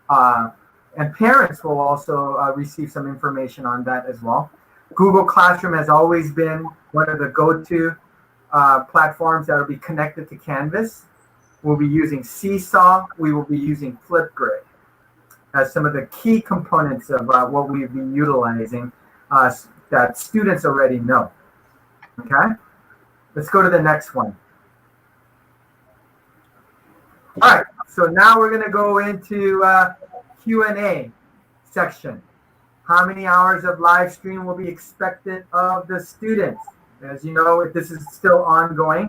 And parents will also receive some information on that as well. Google Classroom has always been one of the go-to platforms that will be connected to Canvas. We'll be using Seesaw. We will be using Flipgrid as some of the key components of what we'll be utilizing that students already know. Okay, let's go to the next one. All right, so now we're going to go into Q&A section. How many hours of live stream will be expected of the students? As you know, this is still ongoing.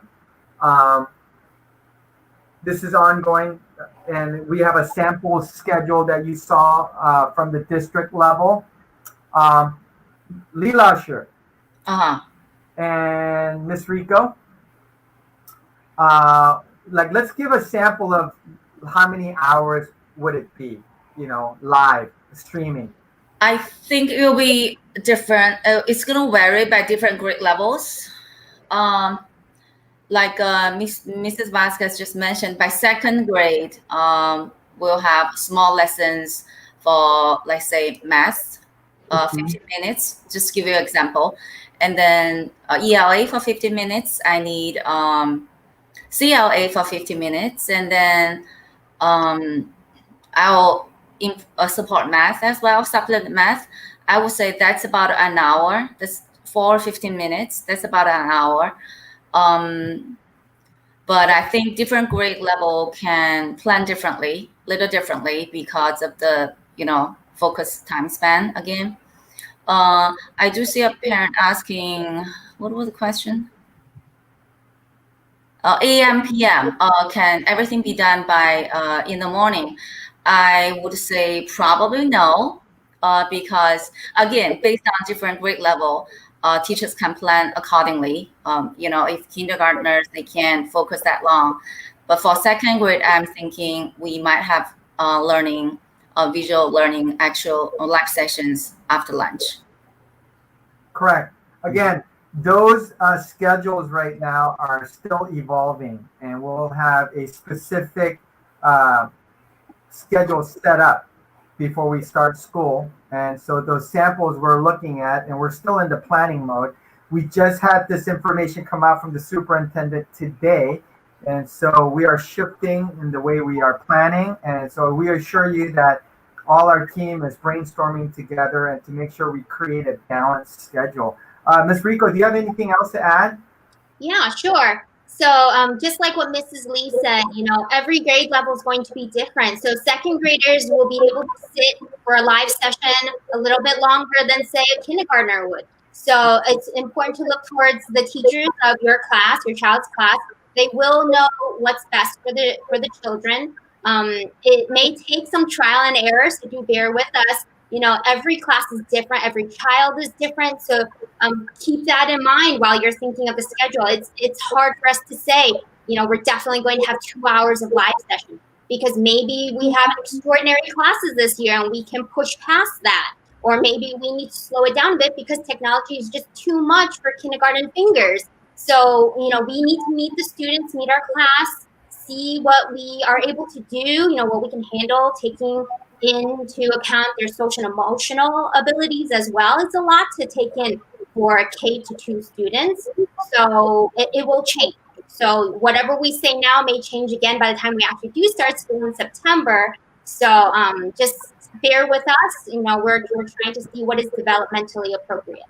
This is ongoing, and we have a sample schedule that you saw from the district level. Li Laoshi and Miss Rico, let's give a sample of how many hours would it be, live streaming. I think it will be different. It's going to vary by different grade levels. Like Mrs. Vasquez just mentioned, by second grade, we'll have small lessons for, let's say, math, 15 minutes, just to give you an example. And then ELA for 15 minutes. I need CLA for 15 minutes. And then I'll support math as well, supplement math. I would say that's about an hour. That's 15 minutes. That's about an hour. But I think different grade level can plan little differently because of the, focus time span again. I do see a parent asking, what was the question? AM, PM, can everything be done by in the morning? I would say probably no, because again, based on different grade level, teachers can plan accordingly. If kindergartners, they can't focus that long. But for second grade, I'm thinking we might have visual learning, actual live sessions after lunch. Correct. Again, those schedules right now are still evolving, and we'll have a specific schedule set up before we start school. And so those samples we're looking at, and we're still in the planning mode. We just had this information come out from the superintendent today. And so we are shifting in the way we are planning. And so we assure you that all our team is brainstorming together and to make sure we create a balanced schedule. Ms. Rico, do you have anything else to add? Yeah, sure. So just like what Mrs. Lee said, every grade level is going to be different. So second graders will be able to sit for a live session a little bit longer than, say, a kindergartner would. So it's important to look towards the teachers of your class, your child's class. They will know what's best for the children. It may take some trial and error, so do bear with us. Every class is different. Every child is different. So keep that in mind while you're thinking of the schedule. It's hard for us to say, we're definitely going to have 2 hours of live session because maybe we have extraordinary classes this year and we can push past that. Or maybe we need to slow it down a bit because technology is just too much for kindergarten fingers. So, we need to meet the students, meet our class, see what we are able to do, you know, what we can handle, taking into account their social and emotional abilities as well. It's a lot to take in for K-2 students. So it will change. So whatever we say now may change again by the time we actually do start school in September. So just bear with us. You know, we're trying to see what is developmentally appropriate.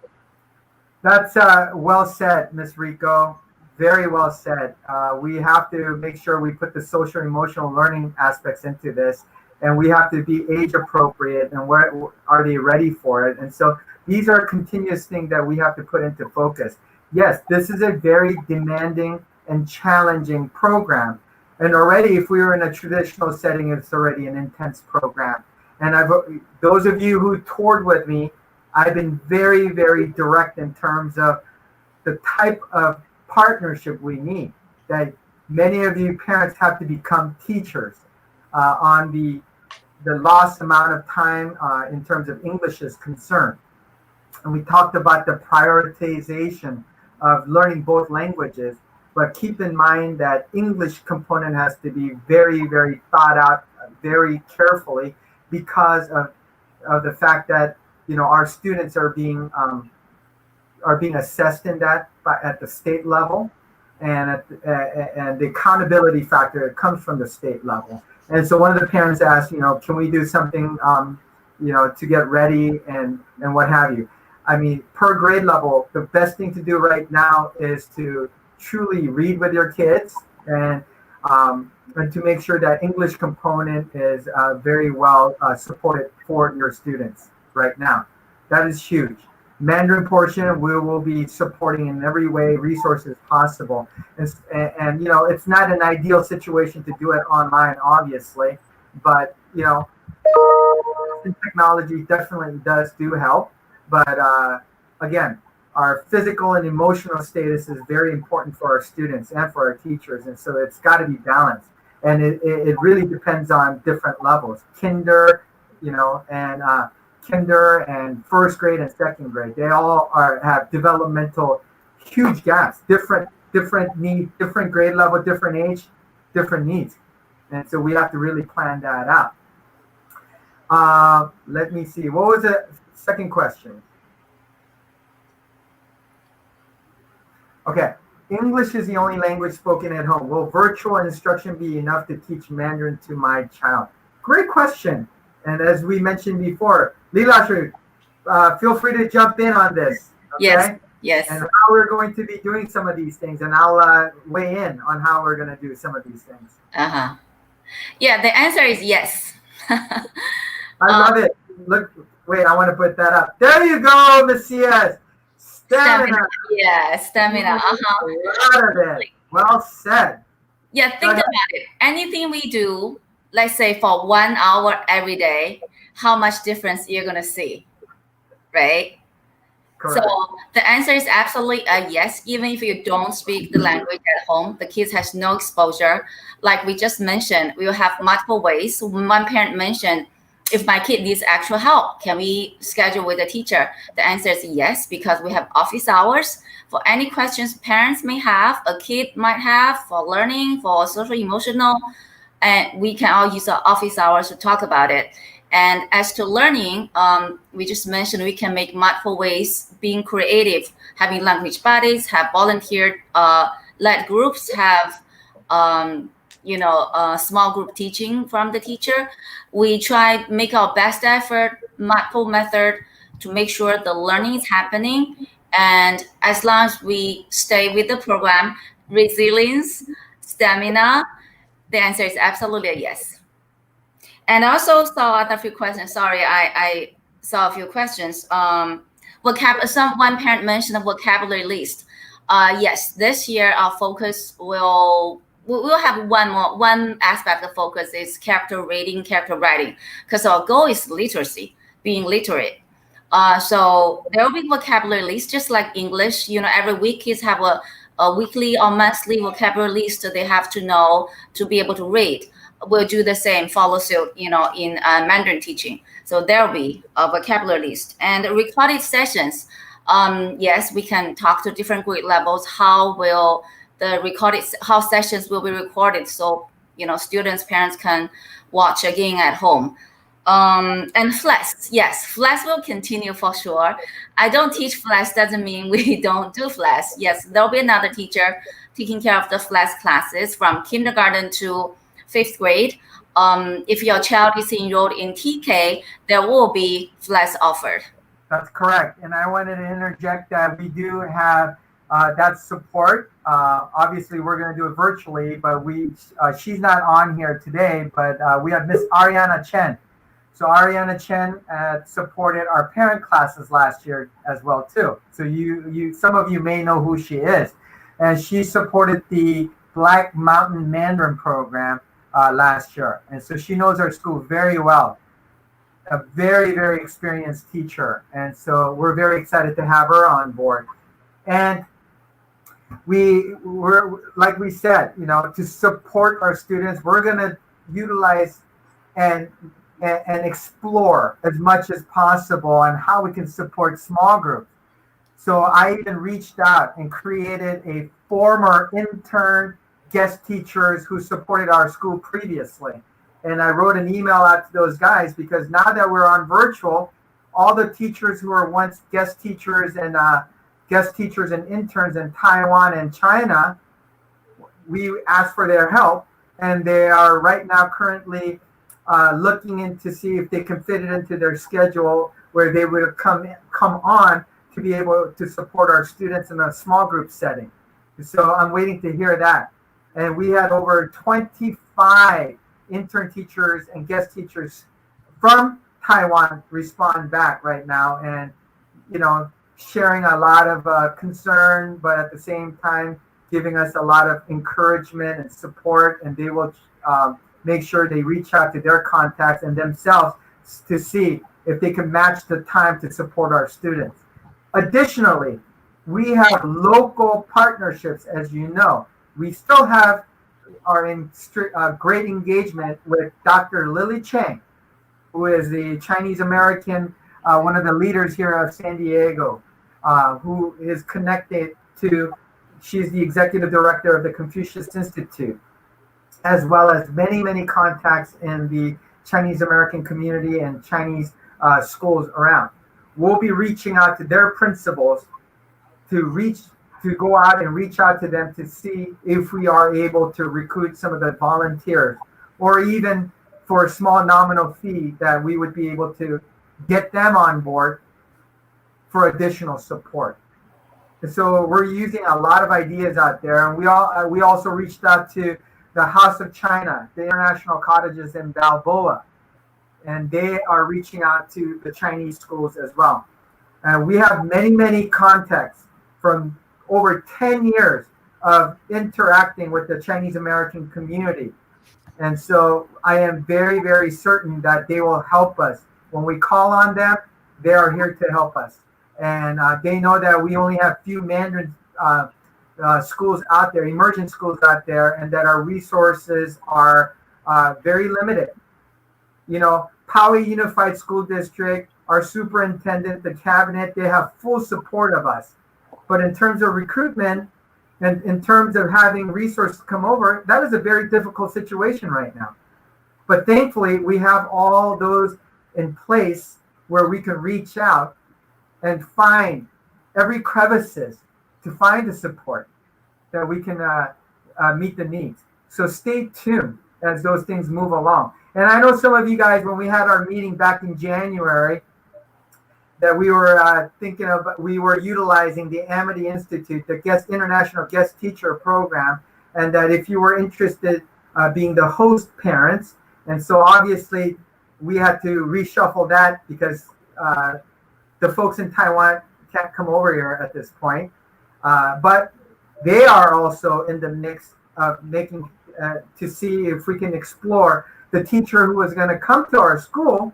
That's well said, Ms. Rico. Very well said. We have to make sure we put the social and emotional learning aspects into this, and we have to be age appropriate and where are they ready for it. And so these are continuous things that we have to put into focus. Yes, this is a very demanding and challenging program. And already, if we were in a traditional setting, it's already an intense program. And those of you who toured with me, I've been very, very direct in terms of the type of partnership we need. That many of you parents have to become teachers on the lost amount of time in terms of English is concerned. And we talked about the prioritization of learning both languages, but keep in mind that English component has to be very, very thought out very carefully because of the fact that, you know, our students are being assessed in that at the state level, and and the accountability factor comes from the state level. And so one of the parents asked, you know, can we do something, you know, to get ready and what have you. I mean, per grade level, the best thing to do right now is to truly read with your kids and to make sure that English component is very well supported for your students right now. That is huge. Mandarin portion, we will be supporting in every way, resources possible. And you know, it's not an ideal situation to do it online, obviously, but you know, technology definitely do help. But again, our physical and emotional status is very important for our students and for our teachers, and so it's got to be balanced. And it really depends on different levels. Kinder, you know, and kinder and first grade and second grade, they all have developmental huge gaps, different needs, different grade level, different age, different needs. And so we have to really plan that out. Let me see. What was the second question? Okay. English is the only language spoken at home. Will virtual instruction be enough to teach Mandarin to my child? Great question. And as we mentioned before, Li Laoshi, feel free to jump in on this. Okay? Yes. Yes. And how we're going to be doing some of these things, and I'll weigh in on how we're going to do some of these things. Uh-huh. Yeah, the answer is yes. I love it. Look, wait, I want to put that up. There you go, Messias. Stamina. Yeah, stamina. Uh-huh. A lot of it. Well said. Yeah, think about it. Anything we do, let's say for 1 hour every day, how much difference you're going to see, right? Correct. So the answer is absolutely a yes. Even if you don't speak the language at home, the kids has no exposure. Like we just mentioned, we will have multiple ways. One parent mentioned, if my kid needs actual help, can we schedule with a teacher? The answer is yes, because we have office hours. For any questions parents may have, a kid might have for learning, for social emotional, and we can all use our office hours to talk about it. And as to learning, we just mentioned we can make multiple ways, being creative, having language buddies, have volunteer led groups, have small group teaching from the teacher. We try make our best effort, multiple method to make sure the learning is happening. And as long as we stay with the program, resilience, stamina, the answer is absolutely a yes. And I also saw a few questions. Sorry, I saw a few questions. One parent mentioned the vocabulary list. Yes, this year our focus we'll have one aspect of focus is character reading, character writing, because our goal is literacy, being literate. So there will be vocabulary list, just like English. You know, every week kids have a weekly or monthly vocabulary list that they have to know to be able to read. We'll do the same, follow suit, in Mandarin teaching. So there will be a vocabulary list and recorded sessions. Yes, we can talk to different grade levels. How sessions will be recorded, so students, parents can watch again at home. And Flash, yes, Flash will continue for sure. I don't teach Flash doesn't mean we don't do Flash. Yes, there'll be another teacher taking care of the Flash classes from kindergarten to 5th grade. If your child is enrolled in TK, there will be Flash offered. That's correct. And I wanted to interject that we do have that support. Obviously, we're going to do it virtually, but she's not on here today, but we have Miss Ariana Chen. So Ariana Chen supported our parent classes last year as well too. So some of you may know who she is, and she supported the Black Mountain Mandarin program last year, and so she knows our school very well. A very, very experienced teacher, and so we're very excited to have her on board. And we're like we said, to support our students, we're going to utilize and explore as much as possible on how we can support small groups. So I even reached out and created a former intern guest teachers who supported our school previously. And I wrote an email out to those guys because now that we're on virtual, all the teachers who were once guest teachers and interns in Taiwan and China, we asked for their help, and they are right now currently looking in to see if they can fit it into their schedule where they would come on to be able to support our students in a small group setting. So I'm waiting to hear that. And we had over 25 intern teachers and guest teachers from Taiwan respond back right now, and sharing a lot of concern, but at the same time giving us a lot of encouragement and support. And they will make sure they reach out to their contacts and themselves to see if they can match the time to support our students. Additionally, we have local partnerships, as you know. We still are in great engagement with Dr. Lily Chang, who is the Chinese American, one of the leaders here of San Diego, who is connected to, she's the executive director of the Confucius Institute, as well as many, many contacts in the Chinese American community and Chinese schools around. We'll be reaching out to their principals to go out and reach out to them to see if we are able to recruit some of the volunteers, or even for a small nominal fee that we would be able to get them on board for additional support. And so we're using a lot of ideas out there, and we also reached out to the House of China, the International Cottages in Balboa, and they are reaching out to the Chinese schools as well. And we have many, many contacts from over 10 years of interacting with the Chinese American community. And so I am very, very certain that they will help us. When we call on them, they are here to help us. And they know that we only have few Mandarin schools out there, emergent schools out there, and that our resources are very limited. Poway Unified School District, our superintendent, the cabinet, they have full support of us. But in terms of recruitment and in terms of having resources come over, that is a very difficult situation right now. But thankfully, we have all those in place where we can reach out and find every crevices to find the support that we can meet the needs. So stay tuned as those things move along. And I know some of you guys, when we had our meeting back in January, that we were we were utilizing the Amity Institute, the International Guest Teacher Program, and that if you were interested being the host parents, and so obviously we had to reshuffle that because the folks in Taiwan can't come over here at this point, but they are also in the mix of making to see if we can explore the teacher who is going to come to our school.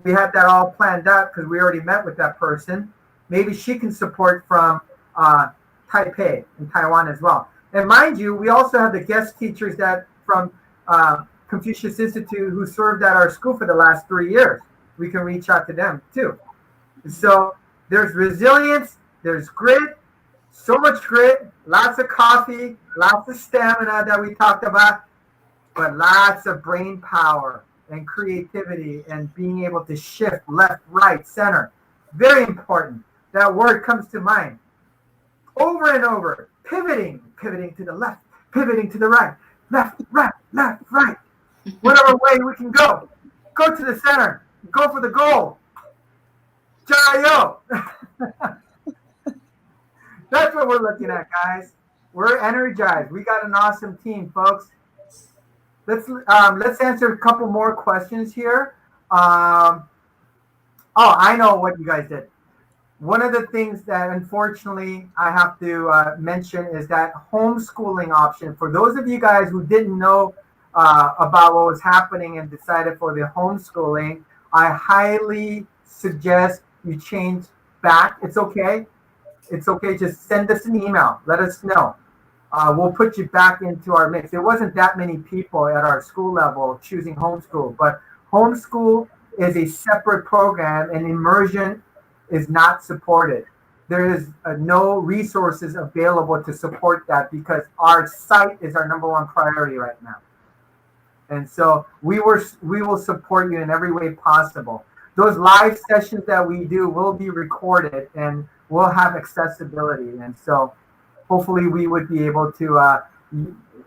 We had that all planned out because we already met with that person. Maybe she can support from Taipei in Taiwan as well. And mind you, we also have the guest teachers that from Confucius Institute who served at our school for the last 3 years. We can reach out to them too. So there's resilience, there's grit, so much grit, lots of coffee, lots of stamina that we talked about. but lots of brain power and creativity and being able to shift left, right, center. Very important. That word comes to mind over and over. Pivoting to the left, pivoting to the right, left, right, left, right. Whatever way we can go. Go to the center. Go for the goal. Jayo. That's what we're looking at, guys. We're energized. We got an awesome team, folks. Let's answer a couple more questions here. Oh, I know what you guys did. One of the things that unfortunately I have to mention is that homeschooling option. For those of you guys who didn't know about what was happening and decided for the homeschooling, I highly suggest you change back. It's okay. It's okay. Just send us an email. Let us know. We'll put you back into our mix. There wasn't that many people at our school level choosing homeschool, but homeschool is a separate program and immersion is not supported. There is no resources available to support that because our site is our number one priority right now. And so we will support you in every way possible. Those live sessions that we do will be recorded and will have accessibility. And so hopefully we would be able to,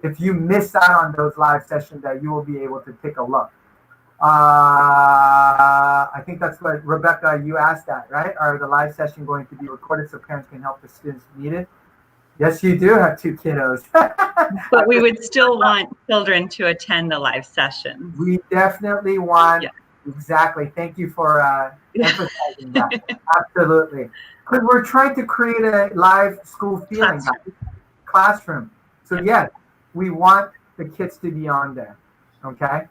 if you miss out on those live sessions, that you will be able to take a look. I think that's what, Rebecca, you asked that, right? Are the live session going to be recorded so parents can help the students need it? Yes, you do have 2 kiddos. But we would still want children to attend the live session. We definitely want, exactly. Thank you for emphasizing that. Absolutely. Because we're trying to create a live school feeling, classroom. So yes, we want the kids to be on there, okay?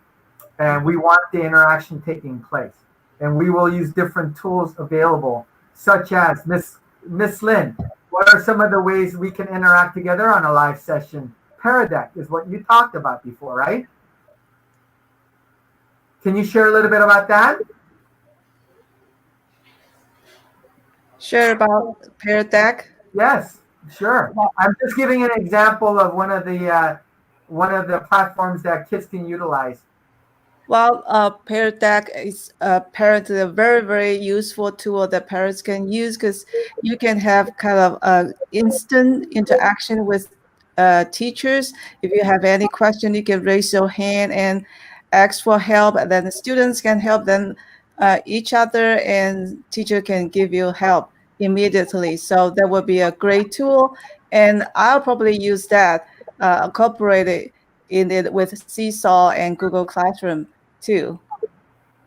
And we want the interaction taking place. And we will use different tools available, such as Miss Lynn. What are some of the ways we can interact together on a live session? Paradeck is what you talked about before, right? Can you share a little bit about that? Share about Paradeck? Yes, sure. I'm just giving an example of one of the platforms that kids can utilize. Well, Paradeck is apparently a very, very useful tool that parents can use because you can have kind of instant interaction with teachers. If you have any question, you can raise your hand and ask for help, and then the students can help them each other, and teacher can give you help immediately. So that would be a great tool, and I'll probably use that, incorporate it in it with Seesaw and Google Classroom too.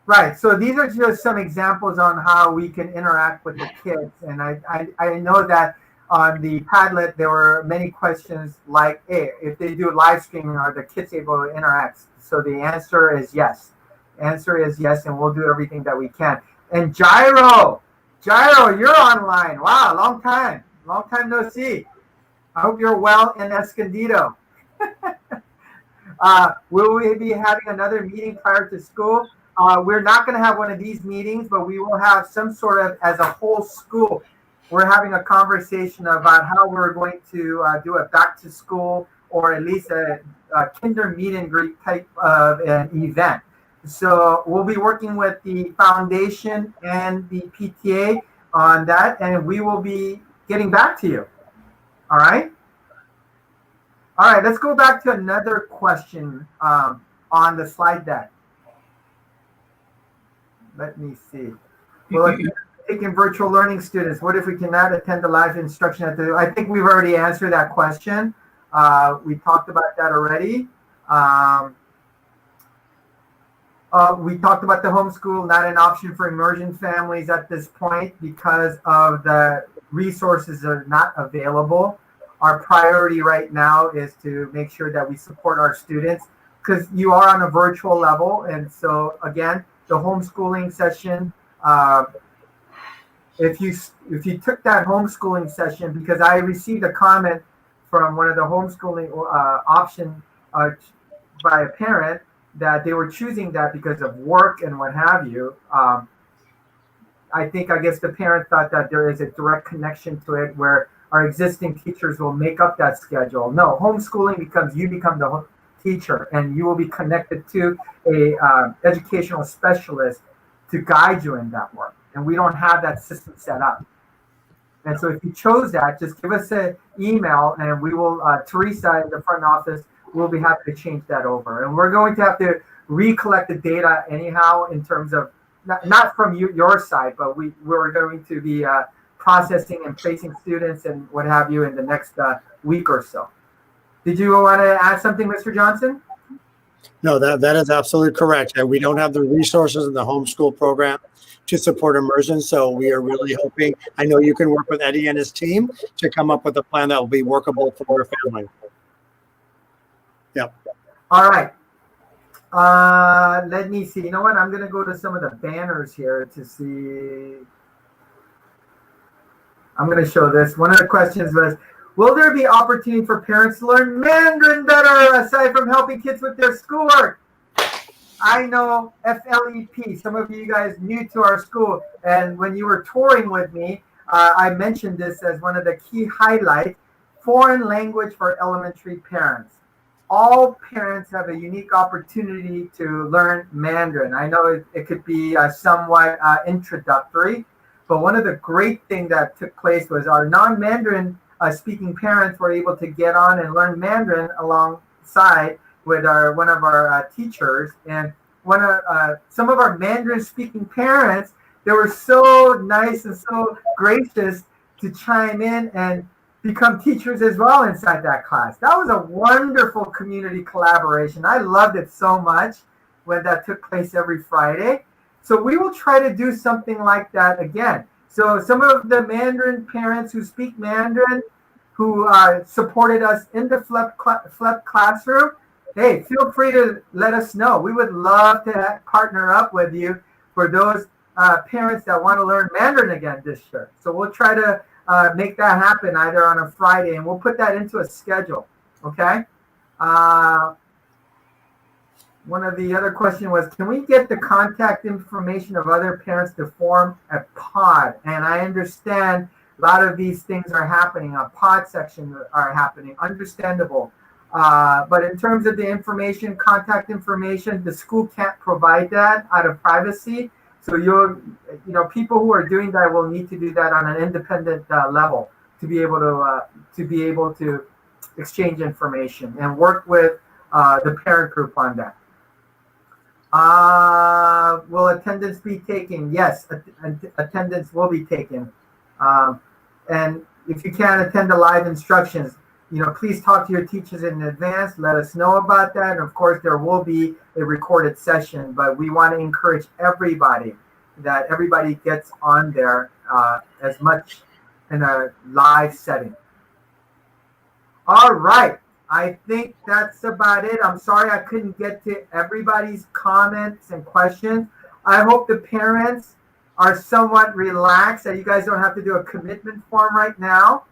Right. So these are just some examples on how we can interact with the kids. And I know that on the Padlet, there were many questions like, hey, if they do live streaming, are the kids able to interact? So the answer is yes. Answer is yes, and we'll do everything that we can. And Gyro, you're online. Wow, long time no see. I hope you're well in Escondido. Will we be having another meeting prior to school? We're not going to have one of these meetings, but we will have some sort of, as a whole school, we're having a conversation about how we're going to do a back to school or at least a kinder meet and greet type of an event. So we'll be working with the foundation and the PTA on that, and we will be getting back to you. All right? All right, let's go back to another question on the slide deck. Let me see. Well, if you're taking virtual learning students, what if we cannot attend the live instruction at the, I think we've already answered that question. We talked about that already. We talked about the homeschool, not an option for immersion families at this point because of the resources are not available. Our priority right now is to make sure that we support our students because you are on a virtual level. And so again, the homeschooling session, if you took that homeschooling session, because I received a comment from one of the homeschooling option by a parent that they were choosing that because of work and what have you. I guess the parent thought that there is a direct connection to it where our existing teachers will make up that schedule. No, homeschooling becomes you become the teacher, and you will be connected to a educational specialist to guide you in that work. And we don't have that system set up. And so if you chose that, just give us an email and we will, Teresa in the front office, will be happy to change that over. And we're going to have to recollect the data anyhow in terms of, not from your side, but we're going to be processing and placing students and what have you in the next week or so. Did you want to add something, Mr. Johnson? No, that is absolutely correct. And we don't have the resources in the homeschool program to support immersion. So we are really hoping, I know you can work with Eddie and his team to come up with a plan that will be workable for your family. Yep. All right. Let me see. You know what? I'm going to go to some of the banners here to see. I'm going to show this. One of the questions was, will there be opportunity for parents to learn Mandarin better aside from helping kids with their schoolwork? I know FLEP, some of you guys new to our school, and when you were touring with me, I mentioned this as one of the key highlights, foreign language for elementary parents. All parents have a unique opportunity to learn Mandarin. I know it could be somewhat introductory, but one of the great things that took place was our non-Mandarin speaking parents were able to get on and learn Mandarin alongside with one of our teachers, and some of our Mandarin speaking parents, they were so nice and so gracious to chime in and become teachers as well inside that class. That was a wonderful community collaboration. I loved it so much when that took place every Friday. So we will try to do something like that again. So some of the Mandarin parents who speak Mandarin, who supported us in the FLEP classroom, hey, feel free to let us know. We would love to partner up with you for those parents that want to learn Mandarin again this year. So we'll try to make that happen either on a Friday, and we'll put that into a schedule, okay? One of the other question was, can we get the contact information of other parents to form a pod? And I understand a lot of these things are happening. A pod section are happening, understandable. But in terms of the information, contact information, the school can't provide that out of privacy. So people who are doing that will need to do that on an independent level to be able to exchange information and work with the parent group on that. Will attendance be taken? Yes, attendance will be taken. And if you can't attend the live instructions, please talk to your teachers in advance. Let us know about that. And of course, there will be a recorded session, but we want to encourage everybody that everybody gets on there as much in a live setting. All right. I think that's about it. I'm sorry I couldn't get to everybody's comments and questions. I hope the parents are somewhat relaxed, that you guys don't have to do a commitment form right now,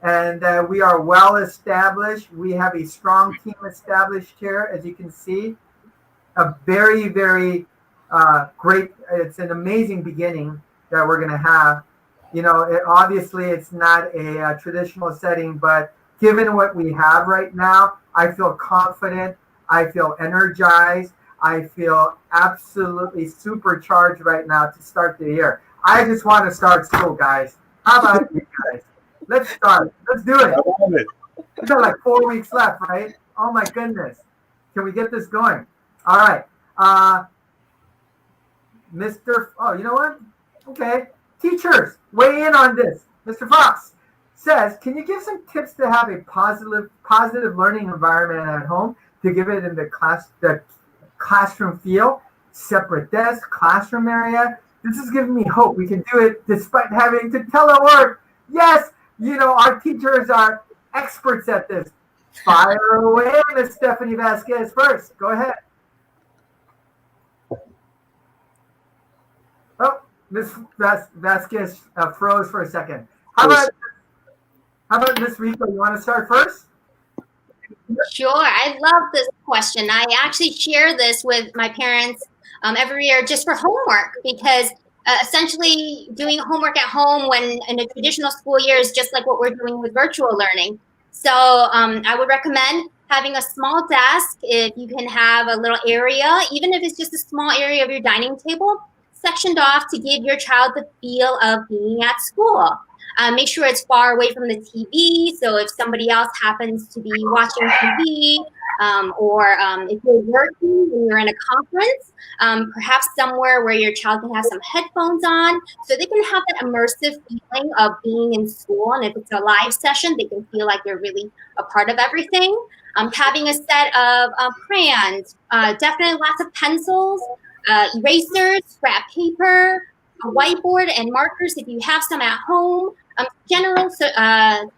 and we are well established. We have a strong team established here, as you can see. A very, very great, it's an amazing beginning that we're going to have. Obviously it's not a traditional setting, but given what we have right now, I feel confident. I feel energized. I feel absolutely supercharged right now to start the year. I just want to start school, guys. How about you guys? Let's start. Let's do it. We've got like 4 weeks left, right? Oh my goodness. Can we get this going? All right. Oh, you know what? Okay. Teachers, weigh in on this. Mr. Fox says, can you give some tips to have a positive learning environment at home to give it in the classroom feel, separate desk, classroom area? This is giving me hope. We can do it despite having to telework. Yes, our teachers are experts at this. Fire away, Miss Stephanie Vasquez first. Go ahead. Oh, Miss Vasquez froze for a second. How about Miss Rico? You want to start first? Sure. I love this question. I actually share this with my parents every year just for homework, because essentially doing homework at home when in a traditional school year is just like what we're doing with virtual learning. So I would recommend having a small desk, if you can have a little area, even if it's just a small area of your dining table, sectioned off to give your child the feel of being at school. Make sure it's far away from the TV. So if somebody else happens to be watching TV, or if you're working and you're in a conference, perhaps somewhere where your child can have some headphones on, so they can have that immersive feeling of being in school. And if it's a live session, they can feel like they're really a part of everything. Having a set of crayons, definitely lots of pencils, erasers, scrap paper, a whiteboard, and markers if you have some at home. General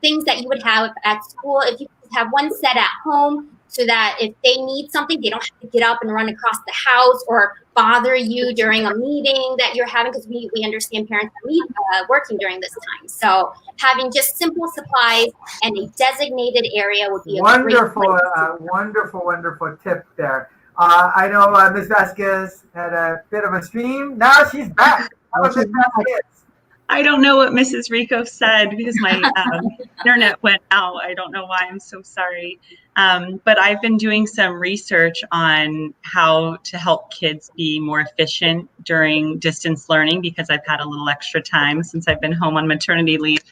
things that you would have at school. If you have one set at home, so that if they need something, they don't have to get up and run across the house or bother you during a meeting that you're having, because we understand parents are working during this time. So having just simple supplies and a designated area would be a wonderful, wonderful tip there. I know Ms. Vasquez had a bit of a stream. Now she's back. How about Ms. Vasquez? I don't know what Mrs. Rico said because my internet went out. I don't know why. I'm so sorry. But I've been doing some research on how to help kids be more efficient during distance learning, because I've had a little extra time since I've been home on maternity leave.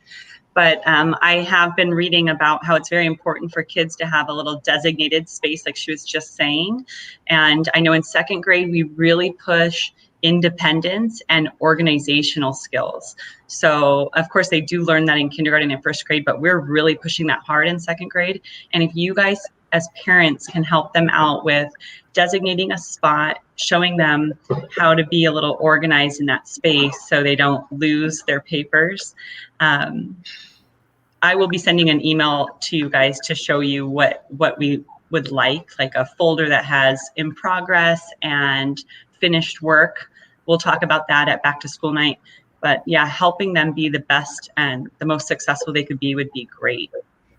But I have been reading about how it's very important for kids to have a little designated space, like she was just saying. And I know in second grade, we really push independence and organizational skills. So of course they do learn that in kindergarten and first grade, but we're really pushing that hard in second grade. And if you guys as parents can help them out with designating a spot, showing them how to be a little organized in that space so they don't lose their papers. I will be sending an email to you guys to show you what we would like a folder that has in progress and finished work. We'll talk about that at back to school night. But yeah, helping them be the best and the most successful they could be would be great.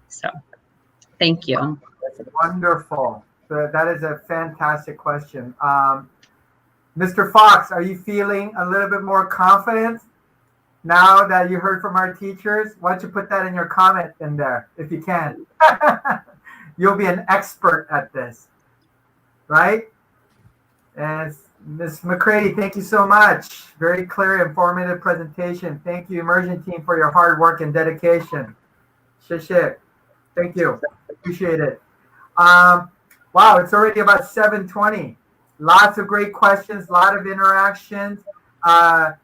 So thank you. That's wonderful. That is a fantastic question. Mr. Fox, are you feeling a little bit more confident now that you heard from our teachers? Why don't you put that in your comment in there if you can? You'll be an expert at this, right? And Ms. McCready, thank you so much. Very clear, informative presentation. Thank you, immersion team, for your hard work and dedication. Shishik. Thank you. Appreciate it. Wow, it's already about 7:20. Lots of great questions, a lot of interactions. I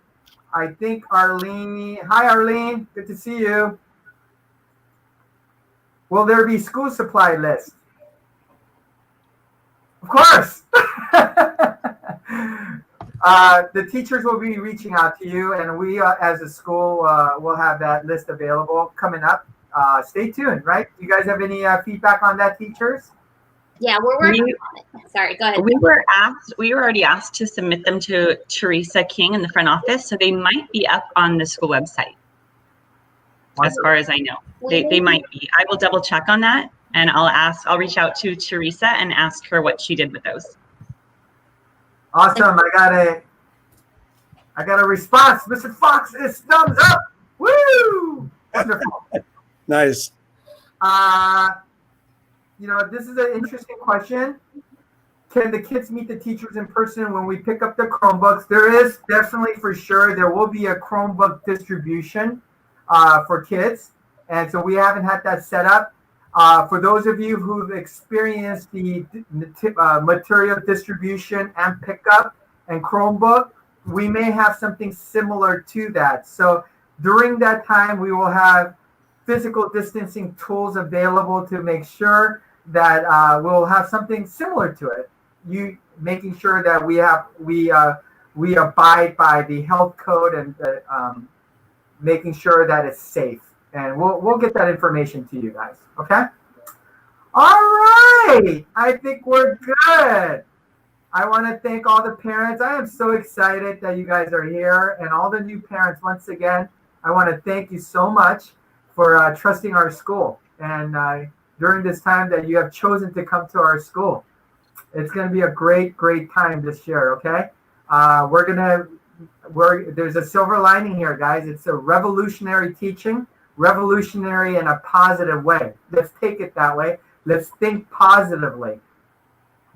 think Arlene, hi Arlene, good to see you. Will there be school supply list? Of course. The teachers will be reaching out to you, and we as a school will have that list available coming up. Stay tuned, right? You guys have any feedback on that, teachers? Yeah, we're working on it. Sorry, go ahead. We were already asked to submit them to Teresa King in the front office, so they might be up on the school website. Wonderful. As far as I know, they might be. I will double check on that, and I'll reach out to Teresa and ask her what she did with those. Awesome. I got a response. Mr. Fox is thumbs up. Woo! Wonderful. Nice. This is an interesting question. Can the kids meet the teachers in person when we pick up the Chromebooks? There is definitely, for sure, there will be a Chromebook distribution for kids. And so we haven't had that set up. For those of you who've experienced the material distribution and pickup and Chromebook, we may have something similar to that. So during that time, we will have physical distancing tools available to make sure that we'll have something similar to it. You making sure that we abide by the health code and making sure that it's safe. And we'll get that information to you guys. Okay. All right. I think we're good. I want to thank all the parents. I am so excited that you guys are here, and all the new parents. Once again, I want to thank you so much for trusting our school, and during this time that you have chosen to come to our school. It's going to be a great time this year. Okay. There's a silver lining here, guys. It's a revolutionary teaching, revolutionary in a positive way. Let's take it that way. Let's think positively.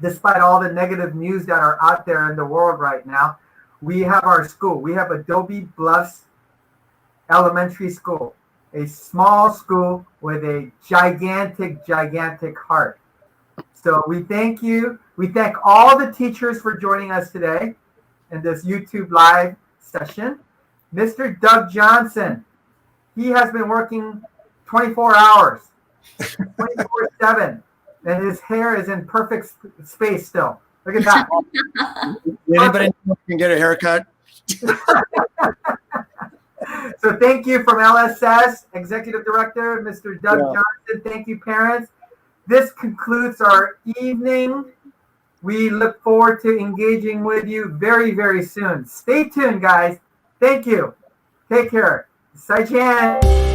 Despite all the negative news that are out there in the world right now, we have our school. We have Adobe Bluffs Elementary School, a small school with a gigantic, gigantic heart. So we thank you. We thank all the teachers for joining us today in this YouTube live session. Mr. Doug Johnson, he has been working 24 hours, 24/7, and his hair is in perfect space still. Look at that. Anybody can get a haircut? So thank you from LSS, Executive Director, Mr. Doug Johnson. Thank you, parents. This concludes our evening. We look forward to engaging with you very, very soon. Stay tuned, guys. Thank you. Take care. 再见.